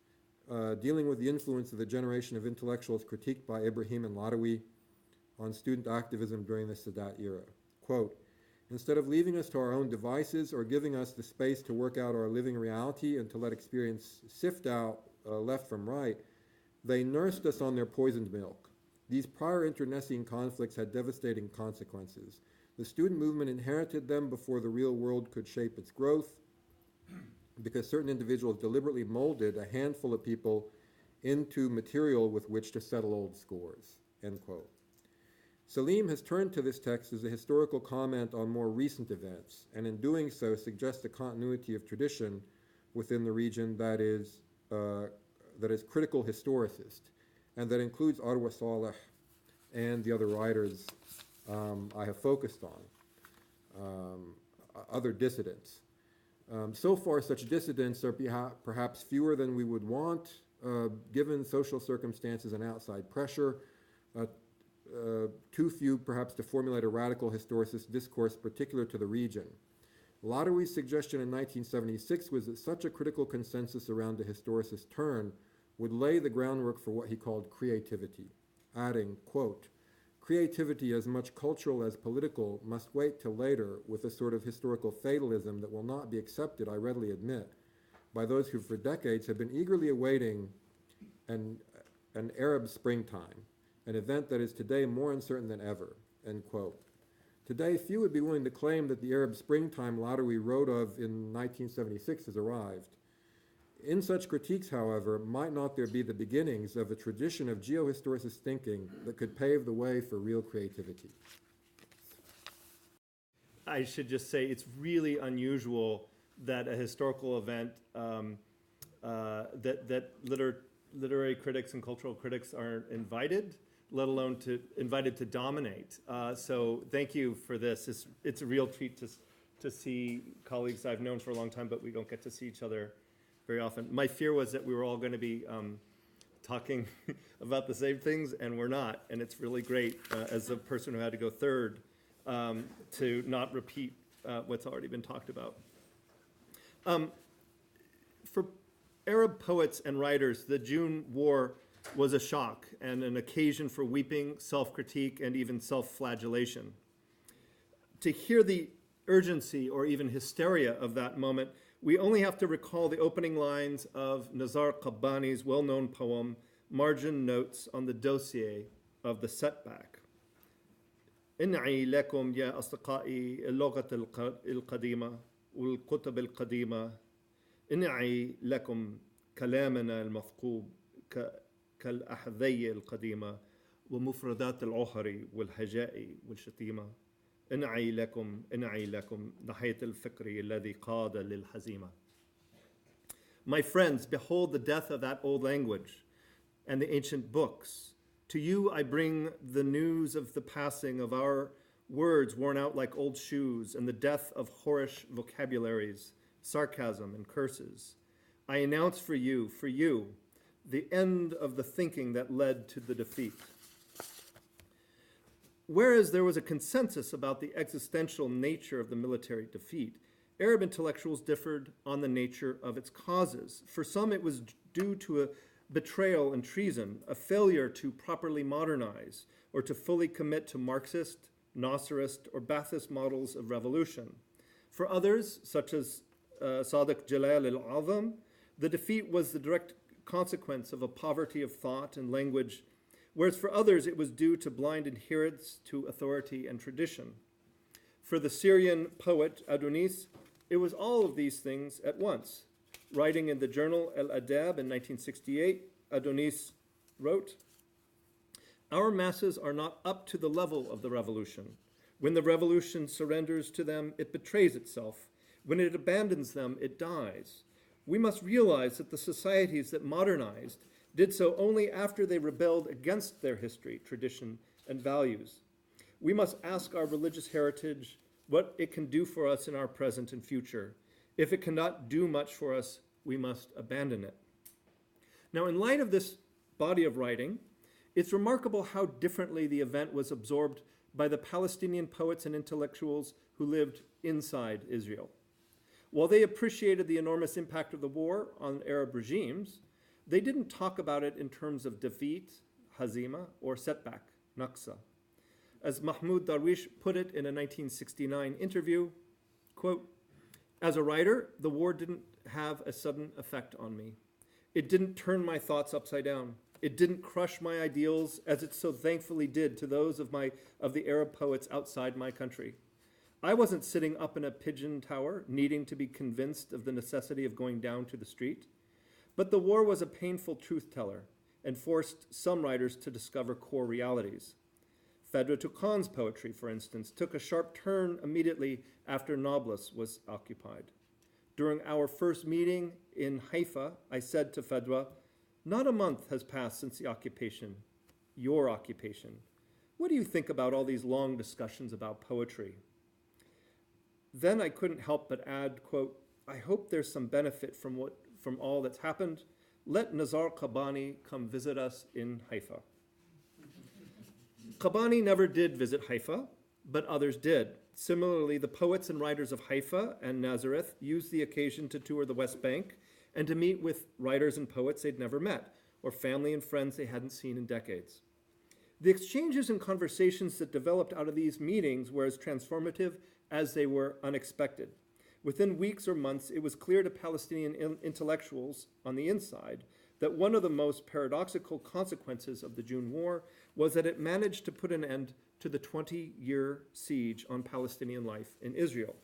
dealing with the influence of the generation of intellectuals critiqued by Ibrahim and Ladawi on student activism during the Sadat era. Quote, "Instead of leaving us to our own devices or giving us the space to work out our living reality and to let experience sift out left from right, they nursed us on their poisoned milk. These prior internecine conflicts had devastating consequences. The student movement inherited them before the real world could shape its growth, because certain individuals deliberately molded a handful of people into material with which to settle old scores," end quote. Salim has turned to this text as a historical comment on more recent events, and in doing so suggests a continuity of tradition within the region that is critical historicist, and that includes Arwa Saleh and the other writers I have focused on, other dissidents. So far, such dissidents are perhaps fewer than we would want, given social circumstances and outside pressure. Too few, perhaps, to formulate a radical historicist discourse particular to the region. Ladawi's suggestion in 1976 was that such a critical consensus around a historicist turn would lay the groundwork for what he called creativity, adding, quote, "Creativity, as much cultural as political, must wait till later with a sort of historical fatalism that will not be accepted, I readily admit, by those who for decades have been eagerly awaiting an Arab springtime, an event that is today more uncertain than ever," end quote. Today, few would be willing to claim that the Arab springtime Ladawi wrote of in 1976 has arrived. In such critiques, however, might not there be the beginnings of a tradition of geohistoricist thinking that could pave the way for real creativity? I should just say it's really unusual that a historical event that literary critics and cultural critics are invited, let alone invited to dominate. So thank you for this. It's a real treat to see colleagues I've known for a long time, but we don't get to see each other very often. My fear was that we were all going to be talking about the same things, and we're not. And it's really great, as a person who had to go third, to not repeat what's already been talked about. For Arab poets and writers, the June War was a shock and an occasion for weeping, self-critique, and even self-flagellation. To hear the urgency or even hysteria of that moment, we only have to recall the opening lines of Nizar Qabbani's well-known poem, Margin Notes on the Dossier of the Setback. إنعي لكم يا أصدقائي اللغة القديمة والكتب القديمة إنعي لكم كلامنا المثقوب كالأحذية القديمة ومفردات العهر والهجاء والشتيمة إنعي لكم نحية الفكر الذي قاد للحزيمة. My friends, behold the death of that old language and the ancient books. To you I bring the news of the passing of our words worn out like old shoes and the death of whorish vocabularies, sarcasm and curses. I announce for you, the end of the thinking that led to the defeat. Whereas there was a consensus about the existential nature of the military defeat, Arab intellectuals differed on the nature of its causes. For some, it was due to a betrayal and treason, a failure to properly modernize or to fully commit to Marxist, Nasserist, or Ba'athist models of revolution. For others, such as Sadiq Jalal al-Azam, the defeat was the direct consequence of a poverty of thought and language, whereas for others it was due to blind adherence to authority and tradition. For the Syrian poet Adonis, it was all of these things at once. Writing in the journal Al-Adab in 1968, Adonis wrote, "Our masses are not up to the level of the revolution. When the revolution surrenders to them, it betrays itself. When it abandons them, it dies. We must realize that the societies that modernized did so only after they rebelled against their history, tradition, and values. We must ask our religious heritage what it can do for us in our present and future. If it cannot do much for us, we must abandon it. Now, in light of this body of writing, it's remarkable how differently the event was absorbed by the Palestinian poets and intellectuals who lived inside Israel. While they appreciated the enormous impact of the war on Arab regimes, they didn't talk about it in terms of defeat, hazima, or setback, Naksa. As Mahmoud Darwish put it in a 1969 interview, quote, "As a writer, the war didn't have a sudden effect on me. It didn't turn my thoughts upside down. It didn't crush my ideals as it so thankfully did to those of the Arab poets outside my country. I wasn't sitting up in a pigeon tower needing to be convinced of the necessity of going down to the street. But the war was a painful truth teller and forced some writers to discover core realities. Phedra Tuqan's poetry, for instance, took a sharp turn immediately after Nablus was occupied. During our first meeting in Haifa, I said to Phedra, 'Not a month has passed since the occupation, your occupation. What do you think about all these long discussions about poetry?' Then I couldn't help but add, quote, 'I hope there's some benefit from all that's happened. Let Nizar Qabbani come visit us in Haifa.' Qabbani never did visit Haifa, but others did. Similarly, the poets and writers of Haifa and Nazareth used the occasion to tour the West Bank and to meet with writers and poets they'd never met, or family and friends they hadn't seen in decades. The exchanges and conversations that developed out of these meetings were as transformative as they were unexpected. Within weeks or months, it was clear to Palestinian intellectuals on the inside that one of the most paradoxical consequences of the June War was that it managed to put an end to the 20-year siege on Palestinian life in Israel.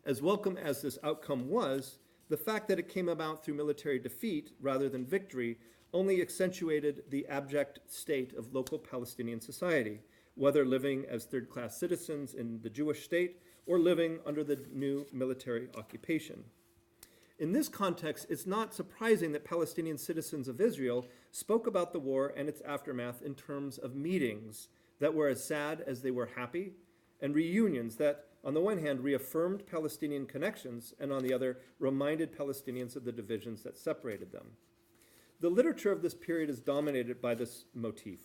As welcome as this outcome was, the fact that it came about through military defeat rather than victory only accentuated the abject state of local Palestinian society, whether living as third-class citizens in the Jewish state or living under the new military occupation. In this context, it's not surprising that Palestinian citizens of Israel spoke about the war and its aftermath in terms of meetings that were as sad as they were happy, and reunions that, on the one hand, reaffirmed Palestinian connections, and on the other, reminded Palestinians of the divisions that separated them. The literature of this period is dominated by this motif.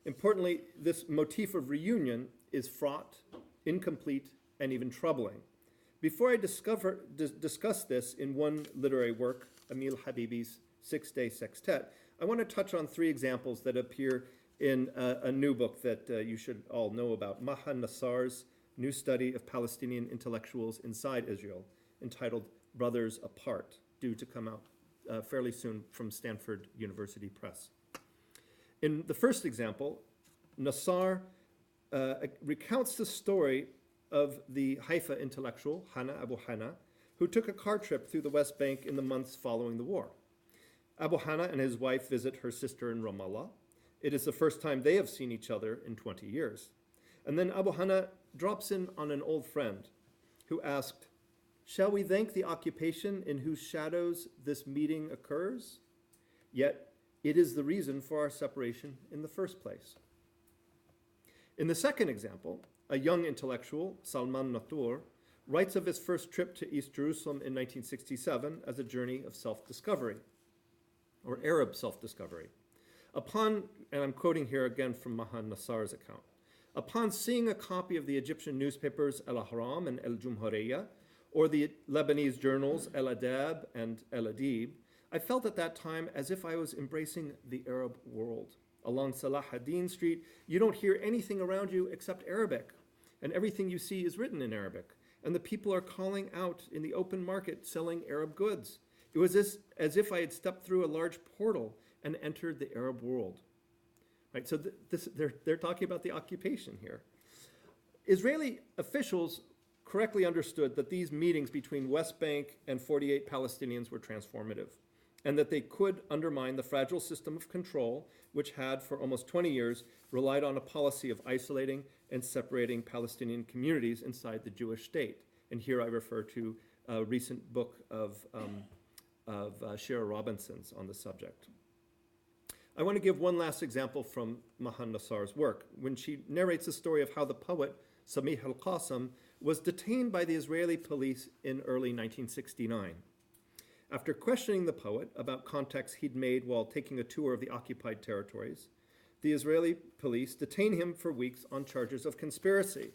Importantly, this motif of reunion is fraught, incomplete, and even troubling. Before I discuss this in one literary work, Emil Habibi's Six-Day Sextet, I want to touch on three examples that appear in a new book that you should all know about, Maha Nassar's New Study of Palestinian Intellectuals Inside Israel, entitled Brothers Apart, due to come out fairly soon from Stanford University Press. In the first example, Nassar recounts the story of the Haifa intellectual, Hana Abu Hana, who took a car trip through the West Bank in the months following the war. Abu Hana and his wife visit her sister in Ramallah. It is the first time they have seen each other in 20 years. And then Abu Hana drops in on an old friend who asked, "Shall we thank the occupation in whose shadows this meeting occurs? Yet it is the reason for our separation in the first place." In the second example, a young intellectual, Salman Natur, writes of his first trip to East Jerusalem in 1967 as a journey of self-discovery, or Arab self-discovery. Upon, and I'm quoting here again from Mahan Nassar's account, upon seeing a copy of the Egyptian newspapers El Ahram and El Jumhuriyya, or the Lebanese journals El Adab and El Adib, I felt at that time as if I was embracing the Arab world. Along Salah ad-Din Street, you don't hear anything around you except Arabic, and everything you see is written in Arabic, and the people are calling out in the open market selling Arab goods. It was as if I had stepped through a large portal and entered the Arab world. Right, so they're talking about the occupation here. Israeli officials correctly understood that these meetings between West Bank and 48 Palestinians were transformative, and that they could undermine the fragile system of control which had, for almost 20 years, relied on a policy of isolating and separating Palestinian communities inside the Jewish state. And here I refer to a recent book of Shira Robinson's on the subject. I want to give one last example from Mahan Nassar's work, when she narrates the story of how the poet Samih al-Qasim was detained by the Israeli police in early 1969. After questioning the poet about contacts he'd made while taking a tour of the occupied territories, the Israeli police detained him for weeks on charges of conspiracy.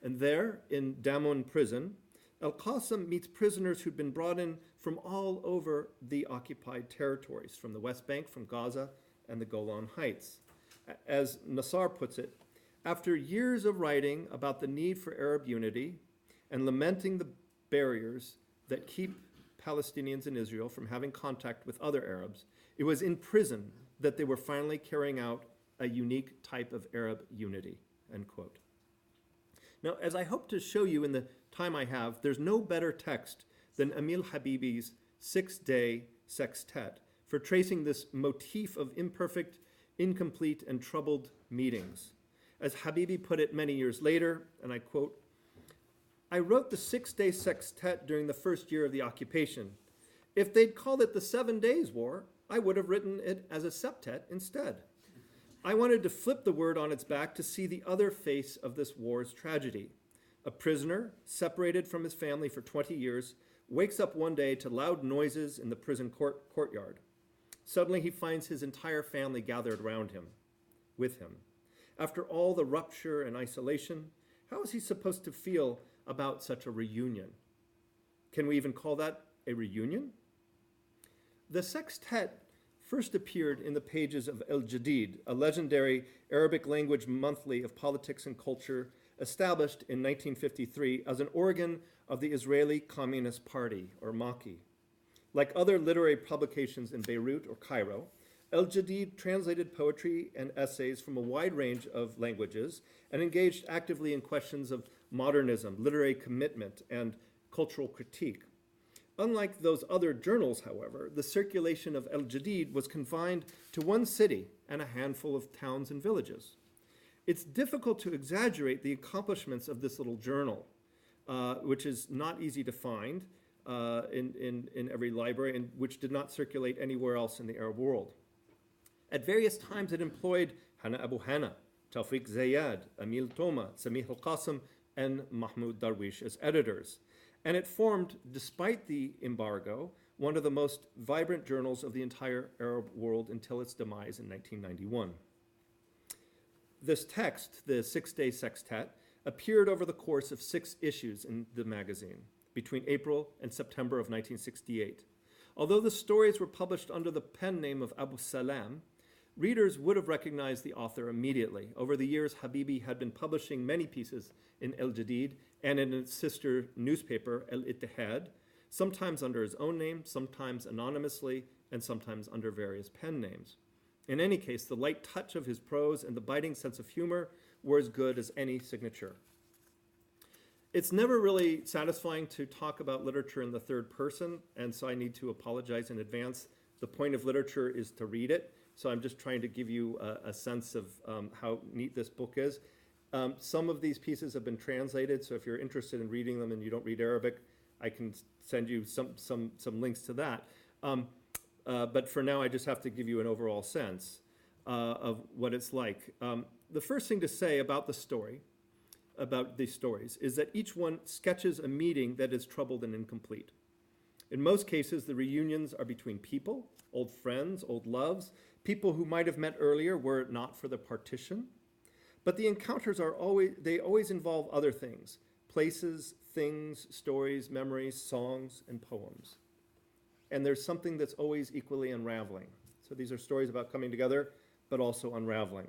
And there, in Dammam prison, Al-Qasim meets prisoners who'd been brought in from all over the occupied territories, from the West Bank, from Gaza, and the Golan Heights. As Nassar puts it, after years of writing about the need for Arab unity and lamenting the barriers that keep Palestinians in Israel from having contact with other Arabs, it was in prison that they were finally carrying out a unique type of Arab unity, end quote. Now, as I hope to show you in the time I have, there's no better text than Emil Habibi's 6-day sextet for tracing this motif of imperfect, incomplete, and troubled meetings. As Habibi put it many years later, and I quote, "I wrote the 6-day sextet during the first year of the occupation. If they'd called it the 7 Days War, I would have written it as a septet instead. I wanted to flip the word on its back to see the other face of this war's tragedy. A prisoner, separated from his family for 20 years, wakes up one day to loud noises in the prison courtyard. Suddenly he finds his entire family gathered around him, with him. After all the rupture and isolation, how is he supposed to feel about such a reunion? Can we even call that a reunion?" The sextet first appeared in the pages of El Jadid, a legendary Arabic language monthly of politics and culture established in 1953 as an organ of the Israeli Communist Party, or Maki. Like other literary publications in Beirut or Cairo, El Jadid translated poetry and essays from a wide range of languages and engaged actively in questions of modernism, literary commitment, and cultural critique. Unlike those other journals, however, the circulation of El Jadid was confined to one city and a handful of towns and villages. It's difficult to exaggerate the accomplishments of this little journal, which is not easy to find in every library and which did not circulate anywhere else in the Arab world. At various times, it employed Hana Abu Hana, Tawfiq Zayad, Emil Toma, Samih al-Qasim, and Mahmoud Darwish as editors. And it formed, despite the embargo, one of the most vibrant journals of the entire Arab world until its demise in 1991. This text, the 6-day sextet, appeared over the course of 6 issues in the magazine between April and September of 1968. Although the stories were published under the pen name of Abu Salam, readers would have recognized the author immediately. Over the years, Habibi had been publishing many pieces in El Jadid and in its sister newspaper, El Ittihad, sometimes under his own name, sometimes anonymously, and sometimes under various pen names. In any case, the light touch of his prose and the biting sense of humor were as good as any signature. It's never really satisfying to talk about literature in the third person, and so I need to apologize in advance. The point of literature is to read it, so I'm just trying to give you a sense of how neat this book is. Some of these pieces have been translated, so if you're interested in reading them and you don't read Arabic, I can send you some links to that. But for now, I just have to give you an overall sense of what it's like. The first thing to say about the story, about these stories, is that each one sketches a meeting that is troubled and incomplete. In most cases, the reunions are between people, old friends, old loves, people who might have met earlier were it not for the partition. But the encounters always involve other things: places, things, stories, memories, songs, and poems. And there's something that's always equally unraveling. So these are stories about coming together, but also unraveling.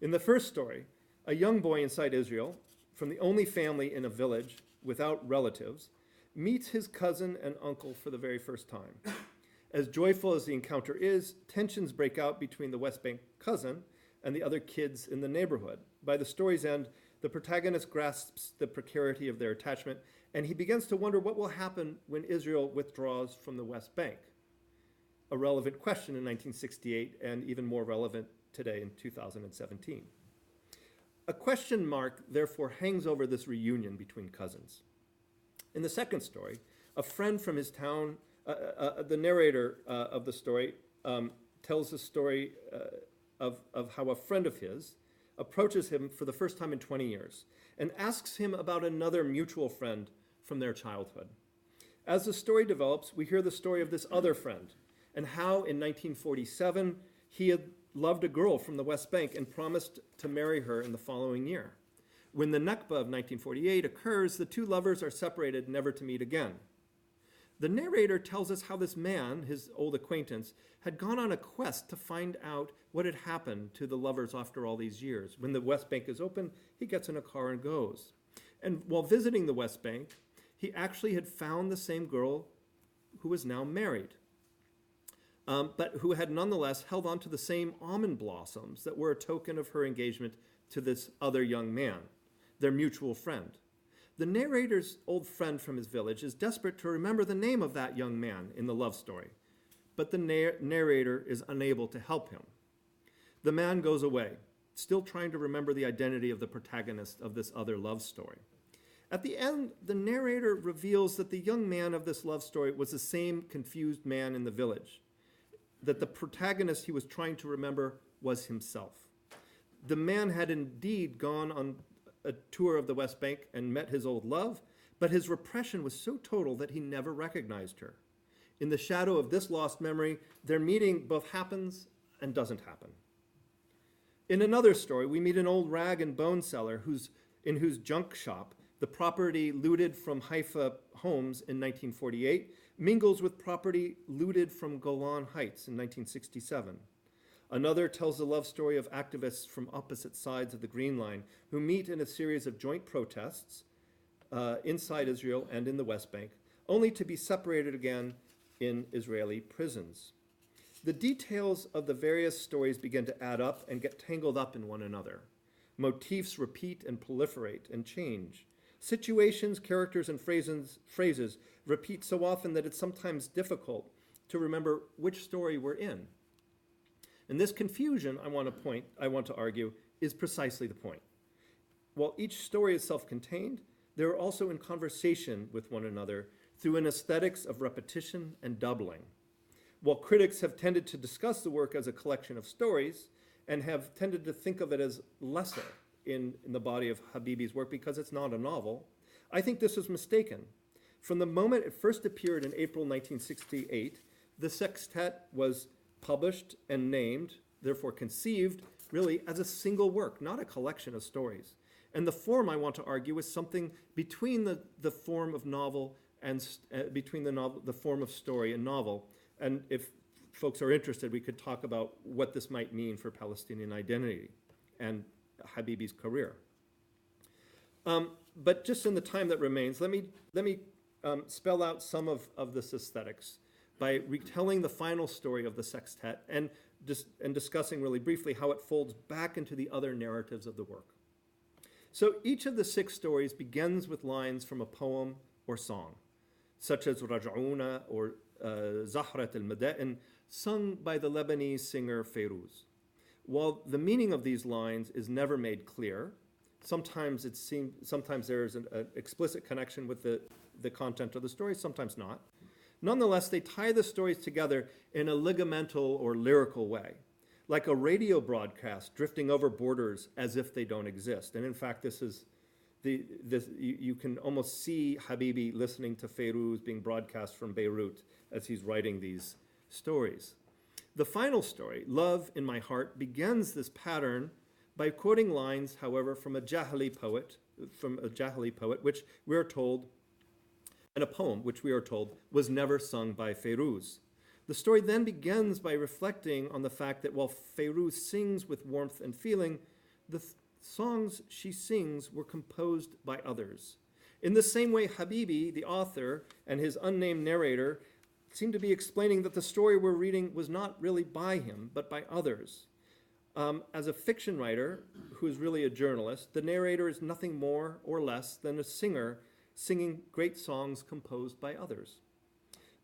In the first story, a young boy inside Israel, from the only family in a village without relatives, meets his cousin and uncle for the very first time. As joyful as the encounter is, tensions break out between the West Bank cousin and the other kids in the neighborhood. By the story's end, the protagonist grasps the precarity of their attachment, and he begins to wonder what will happen when Israel withdraws from the West Bank. A relevant question in 1968, and even more relevant today in 2017. A question mark, therefore, hangs over this reunion between cousins. In the second story, a friend from his town, the narrator of the story tells the story of how a friend of his approaches him for the first time in 20 years and asks him about another mutual friend from their childhood. As the story develops, we hear the story of this other friend and how in 1947 he had loved a girl from the West Bank and promised to marry her in the following year. When the Nakba of 1948 occurs, the two lovers are separated, never to meet again. The narrator tells us how this man, his old acquaintance, had gone on a quest to find out what had happened to the lovers after all these years. When the West Bank is open, he gets in a car and goes. And while visiting the West Bank, he actually had found the same girl who was now married, but who had nonetheless held on to the same almond blossoms that were a token of her engagement to this other young man, their mutual friend. The narrator's old friend from his village is desperate to remember the name of that young man in the love story, but the narrator is unable to help him. The man goes away, still trying to remember the identity of the protagonist of this other love story. At the end, the narrator reveals that the young man of this love story was the same confused man in the village, that the protagonist he was trying to remember was himself. The man had indeed gone on a tour of the West Bank and met his old love, but his repression was so total that he never recognized her. In the shadow of this lost memory, their meeting both happens and doesn't happen. In another story, we meet an old rag and bone seller in whose junk shop the property looted from Haifa homes in 1948 mingles with property looted from Golan Heights in 1967. Another tells the love story of activists from opposite sides of the Green Line who meet in a series of joint protests inside Israel and in the West Bank, only to be separated again in Israeli prisons. The details of the various stories begin to add up and get tangled up in one another. Motifs repeat and proliferate and change. Situations, characters, and phrases repeat so often that it's sometimes difficult to remember which story we're in. And this confusion, I want to argue, is precisely the point. While each story is self-contained, they're also in conversation with one another through an aesthetics of repetition and doubling. While critics have tended to discuss the work as a collection of stories and have tended to think of it as lesser in the body of Habibi's work because it's not a novel, I think this is mistaken. From the moment it first appeared in April 1968, the sextet was published and named, therefore conceived, really as a single work, not a collection of stories. And the form, I want to argue, is something between the form of novel and between the form of story and novel. And if folks are interested, we could talk about what this might mean for Palestinian identity and Habibi's career. But just in the time that remains, let me spell out some of this aesthetics by retelling the final story of the sextet and discussing really briefly how it folds back into the other narratives of the work. So each of the 6 stories begins with lines from a poem or song, such as Raj'una or Zahrat al-Mada'in, sung by the Lebanese singer Feiruz. While the meaning of these lines is never made clear, sometimes there is an explicit connection with the content of the story, sometimes not. Nonetheless, they tie the stories together in a ligamental or lyrical way, like a radio broadcast drifting over borders as if they don't exist. And in fact, you can almost see Habibi listening to Feiruz being broadcast from Beirut as he's writing these stories. The final story, Love in My Heart, begins this pattern by quoting lines, however, from a Jahili poet, which we are told, and a poem which we are told was never sung by Feiruz. The story then begins by reflecting on the fact that while Feiruz sings with warmth and feeling, the songs she sings were composed by others. In the same way, Habibi, the author, and his unnamed narrator seem to be explaining that the story we're reading was not really by him, but by others. As a fiction writer, who is really a journalist, the narrator is nothing more or less than a singer singing great songs composed by others.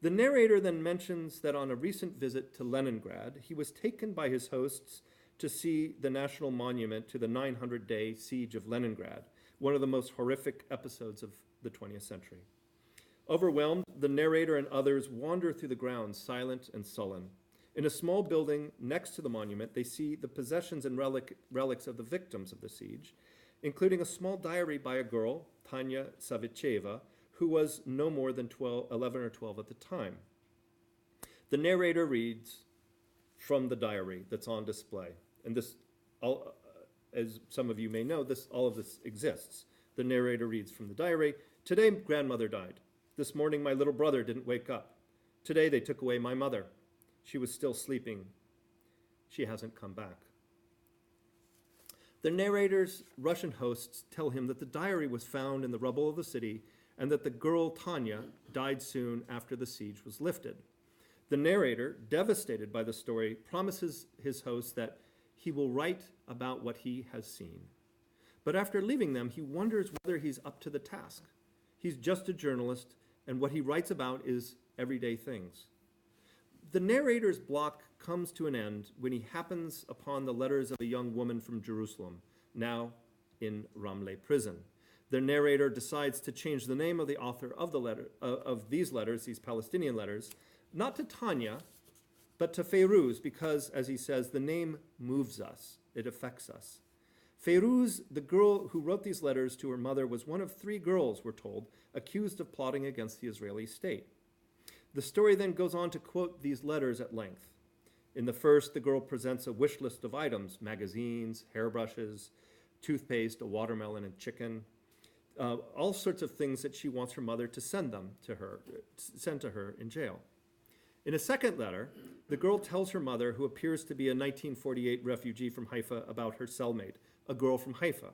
The narrator then mentions that on a recent visit to Leningrad, he was taken by his hosts to see the national monument to the 900-day siege of Leningrad, one of the most horrific episodes of the 20th century. Overwhelmed, the narrator and others wander through the grounds, silent and sullen. In a small building next to the monument, they see the possessions and relics of the victims of the siege, including a small diary by a girl, Tanya Savicheva, who was no more than 11 or 12 at the time. The narrator reads from the diary that's on display. And this, as some of you may know, all of this exists. The narrator reads from the diary, "Today, grandmother died. This morning, my little brother didn't wake up. Today, they took away my mother. She was still sleeping. She hasn't come back." The narrator's Russian hosts tell him that the diary was found in the rubble of the city and that the girl, Tanya, died soon after the siege was lifted. The narrator, devastated by the story, promises his host that he will write about what he has seen. But after leaving them, he wonders whether he's up to the task. He's just a journalist, and what he writes about is everyday things. The narrator's block comes to an end when he happens upon the letters of a young woman from Jerusalem, now in Ramleh prison. The narrator decides to change the name of the author of the letter, of these letters, these Palestinian letters, not to Tanya, but to Feiruz, because, as he says, the name moves us, it affects us. Feiruz, the girl who wrote these letters to her mother, was one of 3 girls, we're told, accused of plotting against the Israeli state. The story then goes on to quote these letters at length. In the first, the girl presents a wish list of items: magazines, hairbrushes, toothpaste, a watermelon, and chicken, all sorts of things that she wants her mother to send to her in jail. In a second letter, the girl tells her mother, who appears to be a 1948 refugee from Haifa, about her cellmate, a girl from Haifa,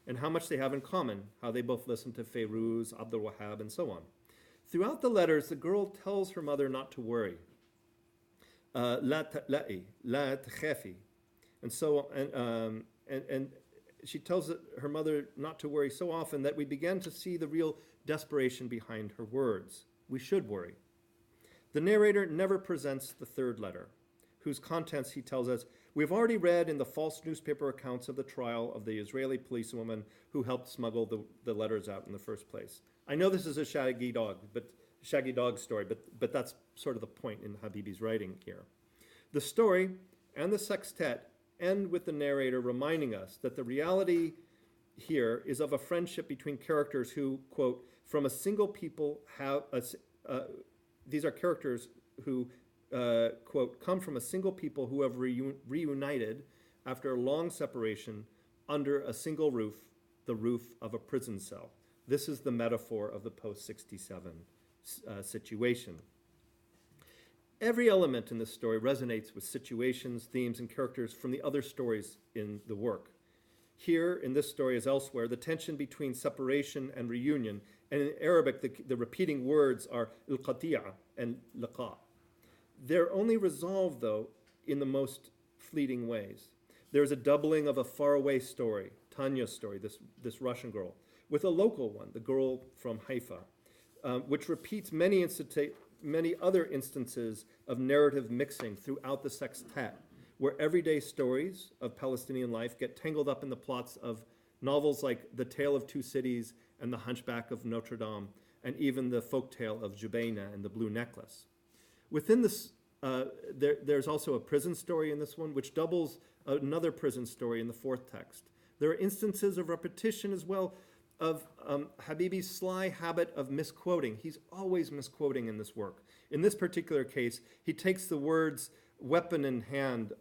and how much they have in common, how they both listen to Feiruz, Abdul Wahab, and so on. Throughout the letters, the girl tells her mother not to worry. La taqla'i, la takhafi. And she tells her mother not to worry so often that we begin to see the real desperation behind her words. We should worry. The narrator never presents the third letter, whose contents, he tells us, we've already read in the false newspaper accounts of the trial of the Israeli policewoman who helped smuggle the letters out in the first place. I know this is a shaggy dog story, but that's sort of the point in Habibi's writing here. The story and the sextet end with the narrator reminding us that the reality here is of a friendship between characters who, quote, from a single people have these are characters who, quote, come from a single people who have reunited after a long separation under a single roof, the roof of a prison cell. This is the metaphor of the post-67 situation. Every element in this story resonates with situations, themes, and characters from the other stories in the work. Here, in this story as elsewhere, the tension between separation and reunion, and in Arabic, the repeating words are il-qati'a and liqa. They're only resolved, though, in the most fleeting ways. There's a doubling of a faraway story, Tanya's story, this Russian girl, with a local one, the girl from Haifa, which repeats many other instances of narrative mixing throughout the sextet, where everyday stories of Palestinian life get tangled up in the plots of novels like The Tale of Two Cities and The Hunchback of Notre Dame, and even the folktale of Jubaina and the Blue Necklace. Within this, there's also a prison story in this one, which doubles another prison story in the fourth text. There are instances of repetition as well of Habibi's sly habit of misquoting. He's always misquoting in this work. In this particular case, he takes the words weapon in hand,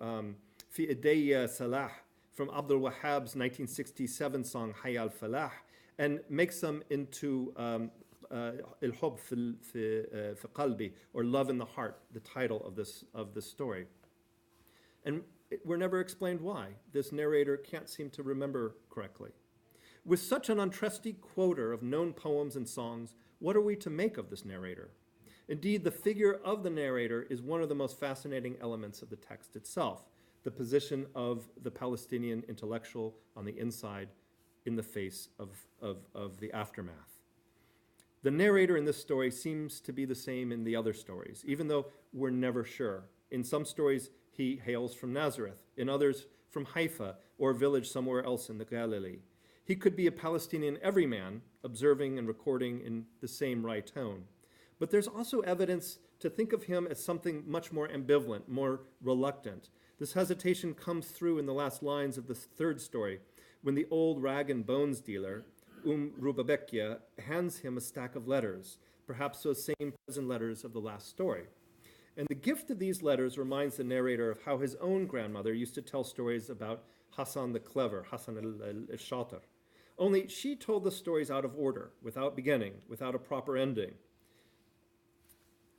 fi idayya salah, from Abdul Wahhab's 1967 song Hayy al-Falah, and makes them into il-hub fi qalbi, or love in the heart, the title of this story. And we're never explained why. This narrator can't seem to remember correctly. With such an untrusty quoter of known poems and songs, what are we to make of this narrator? Indeed, the figure of the narrator is one of the most fascinating elements of the text itself, the position of the Palestinian intellectual on the inside in the face of the aftermath. The narrator in this story seems to be the same in the other stories, even though we're never sure. In some stories, he hails from Nazareth, in others from Haifa or a village somewhere else in the Galilee. He could be a Palestinian everyman, observing and recording in the same right tone. But there's also evidence to think of him as something much more ambivalent, more reluctant. This hesitation comes through in the last lines of the third story, when the old rag and bones dealer, Rubabekia, hands him a stack of letters, perhaps those same prison letters of the last story. And the gift of these letters reminds the narrator of how his own grandmother used to tell stories about Hassan the Clever, Hassan al-Shatir. Only she told the stories out of order, without beginning, without a proper ending.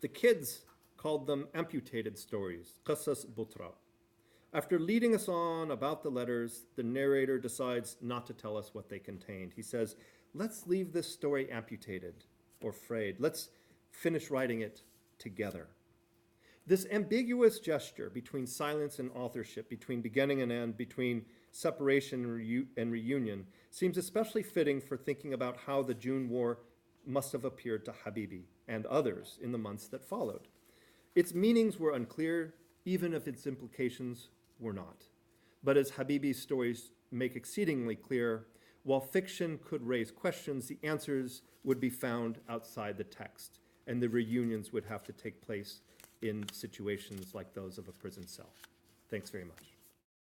The kids called them amputated stories, qasas butra. After leading us on about the letters, the narrator decides not to tell us what they contained. He says, let's leave this story amputated or frayed. Let's finish writing it together. This ambiguous gesture between silence and authorship, between beginning and end, between separation and reunion, seems especially fitting for thinking about how the June War must have appeared to Habibi and others in the months that followed. Its meanings were unclear, even if its implications were not. But as Habibi's stories make exceedingly clear, while fiction could raise questions, the answers would be found outside the text, and the reunions would have to take place in situations like those of a prison cell. Thanks very much.